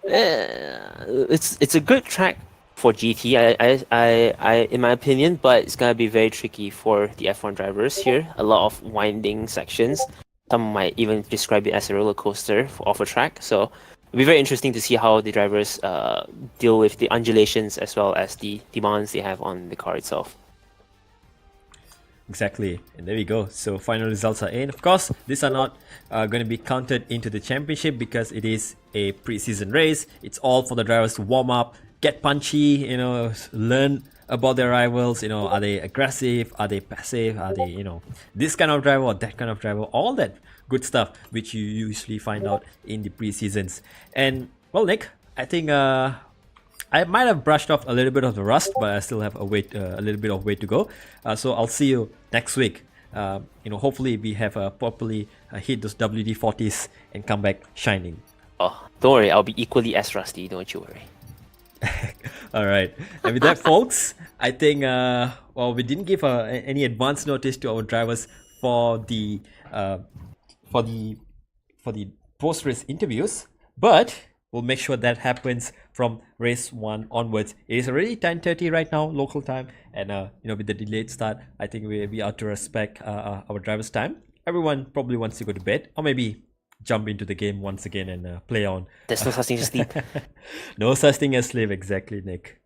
It's a good track for GT, I in my opinion, but it's gonna be very tricky for the F1 drivers here. A lot of winding sections. Some might even describe it as a roller coaster of a track. So it'll be very interesting to see how the drivers deal with the undulations as well as the demands they have on the car itself. Exactly, and there we go. So final results are in. Of course, these are not going to be counted into the championship because it is a pre-season race. It's all for the drivers to warm up, get punchy, learn about their rivals. Are they aggressive, are they passive, are they this kind of driver or that kind of driver, all that good stuff which you usually find out in the pre-seasons. And well, Nick, I think I might have brushed off a little bit of the rust, but I still have a little bit of way to go. So I'll see you next week. Hopefully we have properly hit those WD-40s and come back shining. Oh, don't worry, I'll be equally as rusty, don't you worry. All right, and with that, folks, I think we didn't give any advance notice to our drivers for the post-race interviews, but we'll make sure that happens from race 1 onwards. It is already 10:30 right now, local time, and with the delayed start, I think we are to respect our drivers' time. Everyone probably wants to go to bed, or maybe jump into the game once again and play on. There's no such thing as sleep. No such thing as sleep, exactly, Nick.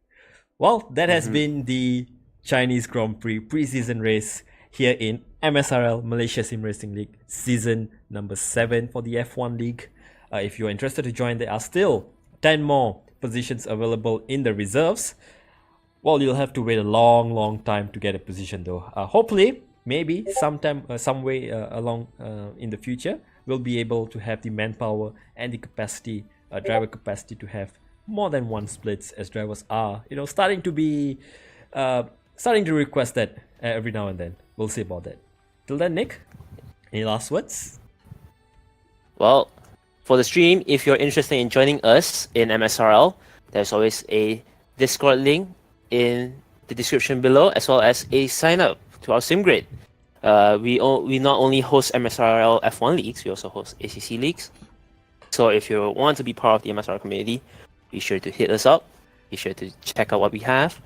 Well, that has been the Chinese Grand Prix preseason race here in MSRL, Malaysia Sim Racing League, season number 7 for the F1 League. If you're interested to join, there are still 10 more positions available in the reserves. Well, you'll have to wait a long time to get a position though. Hopefully, maybe sometime, some way along in the future, we'll be able to have the manpower and the capacity, driver capacity to have more than one splits, as drivers are, starting to be, starting to request that every now and then. We'll see about that. Till then, Nick, any last words? Well, for the stream, if you're interested in joining us in MSRL, there's always a Discord link in the description below, as well as a sign up to our SimGrid. We not only host MSRL F1 leagues, we also host ACC leagues. So if you want to be part of the MSRL community, be sure to hit us up. Be sure to check out what we have.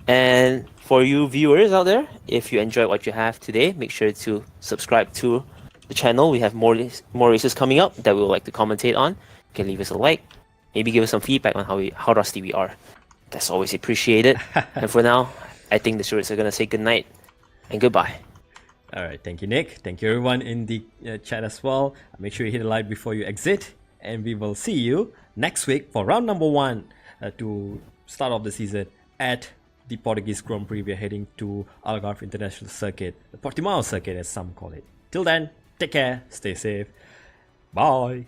And for you viewers out there, if you enjoyed what you have today, make sure to subscribe to the channel. We have more races coming up that we would like to commentate on. You can leave us a like, maybe give us some feedback on how rusty we are. That's always appreciated. And for now, I think the stewards are gonna say goodnight and goodbye. All right, thank you, Nick. Thank you, everyone in the chat as well. Make sure you hit a like before you exit, and we will see you next week for round number 1 to start off the season at the Portuguese Grand Prix. We are heading to Algarve International Circuit, the Portimao Circuit as some call it. Till then, take care, stay safe, bye.